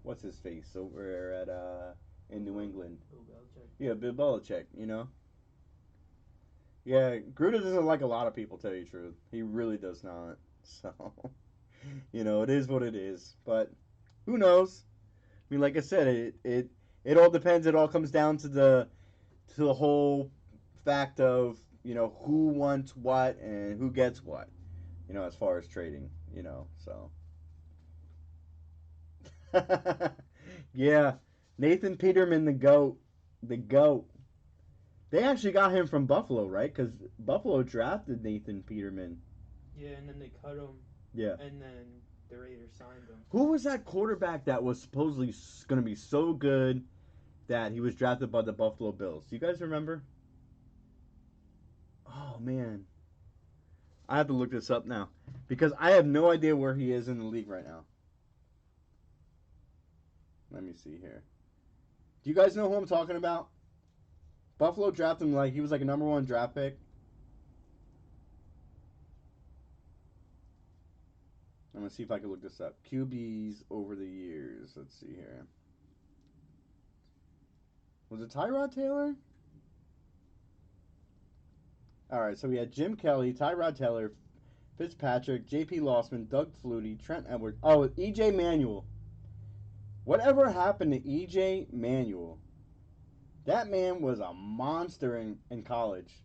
what's his face over at in New England? Bill Belichick. Yeah, Bill Belichick, Yeah, Gruden doesn't like a lot of people, tell you the truth. He really does not. So, it is what it is. But who knows? I mean, like I said, it all depends. It all comes down to the whole fact of who wants what and who gets what. As far as trading. So. Yeah, Nathan Peterman, the goat. They actually got him from Buffalo, right? Because Buffalo drafted Nathan Peterman. Yeah, and then they cut him. Yeah. And then the Raiders signed him. Who was that quarterback that was supposedly going to be so good that he was drafted by the Buffalo Bills? Do you guys remember? Oh, man. I have to look this up now because I have no idea where he is in the league right now. Let me see here. Do you guys know who I'm talking about? Buffalo drafted him like he was like a number one draft pick. I'm gonna see if I can look this up. QBs over the years. Let's see here. Was it Tyrod Taylor? All right, so we had Jim Kelly, Tyrod Taylor, Fitzpatrick, J.P. Lossman, Doug Flutie, Trent Edwards. Oh, E.J. Manuel. Whatever happened to E.J. Manuel? That man was a monster in college.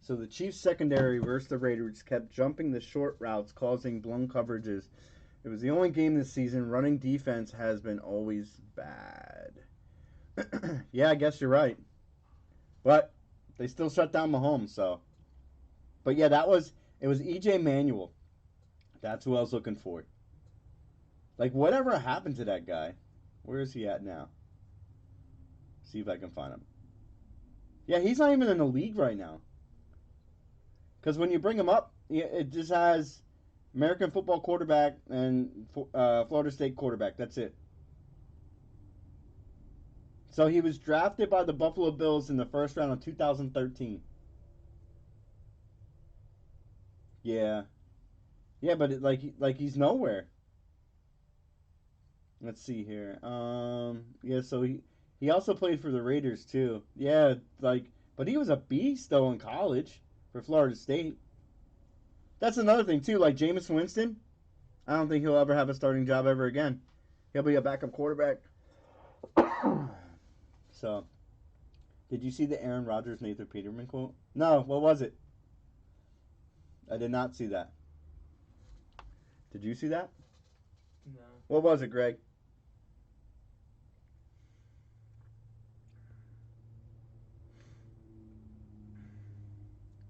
So the Chiefs secondary versus the Raiders kept jumping the short routes, causing blown coverages. It was the only game this season. Running defense has been always bad. Yeah, I guess you're right. But they still shut down Mahomes, so. But yeah, it was EJ Manuel. That's who I was looking for. Like, whatever happened to that guy? Where is he at now? See if I can find him. Yeah, he's not even in the league right now. Because when you bring him up, it just has American football quarterback and Florida State quarterback. That's it. So he was drafted by the Buffalo Bills in the first round of 2013. Yeah. Yeah, but like he's nowhere. Let's see here. Yeah, so he also played for the Raiders too. Yeah, but he was a beast though in college for Florida State. That's another thing too. Like Jameis Winston, I don't think he'll ever have a starting job ever again. He'll be a backup quarterback. So, did you see the Aaron Rodgers Nathan Peterman quote? No, what was it? I did not see that. Did you see that? No. What was it, Greg?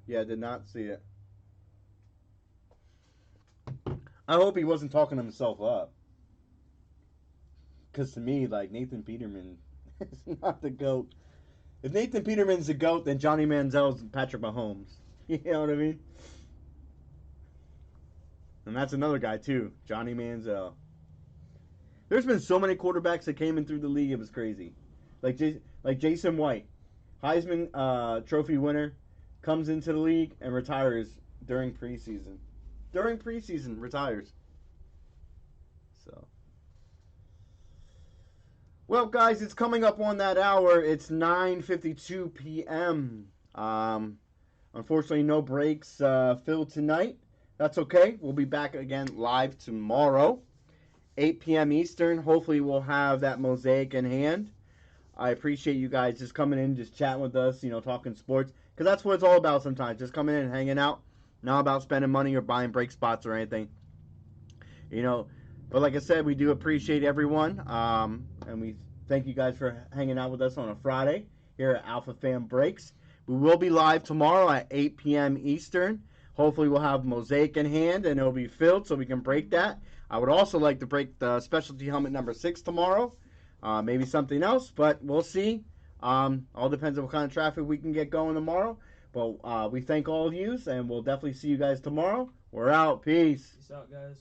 Yeah, I did not see it. I hope he wasn't talking himself up. Because to me, like, Nathan Peterman is not the GOAT. If Nathan Peterman's the GOAT, then Johnny Manziel's Patrick Mahomes. You know what I mean? And that's another guy, too. Johnny Manziel. There's been so many quarterbacks that came in through the league, it was crazy. Like Jason White, Heisman Trophy winner, comes into the league and retires during preseason. During preseason, retires. So. Well, guys, it's coming up on that hour. It's 9:52 p.m. Unfortunately, no breaks filled tonight. That's okay. We'll be back again live tomorrow, 8 p.m. Eastern. Hopefully, we'll have that mosaic in hand. I appreciate you guys just coming in, just chatting with us, talking sports. Because that's what it's all about sometimes. Just coming in and hanging out. Not about spending money or buying break spots or anything. But like I said, we do appreciate everyone. And we thank you guys for hanging out with us on a Friday here at AlphaFam Breaks. We will be live tomorrow at 8 p.m. Eastern. Hopefully we'll have mosaic in hand and it'll be filled so we can break that. I would also like to break the specialty helmet number 6 tomorrow. Maybe something else, but we'll see. All depends on what kind of traffic we can get going tomorrow. But we thank all of you, and we'll definitely see you guys tomorrow. We're out. Peace. Peace out, guys.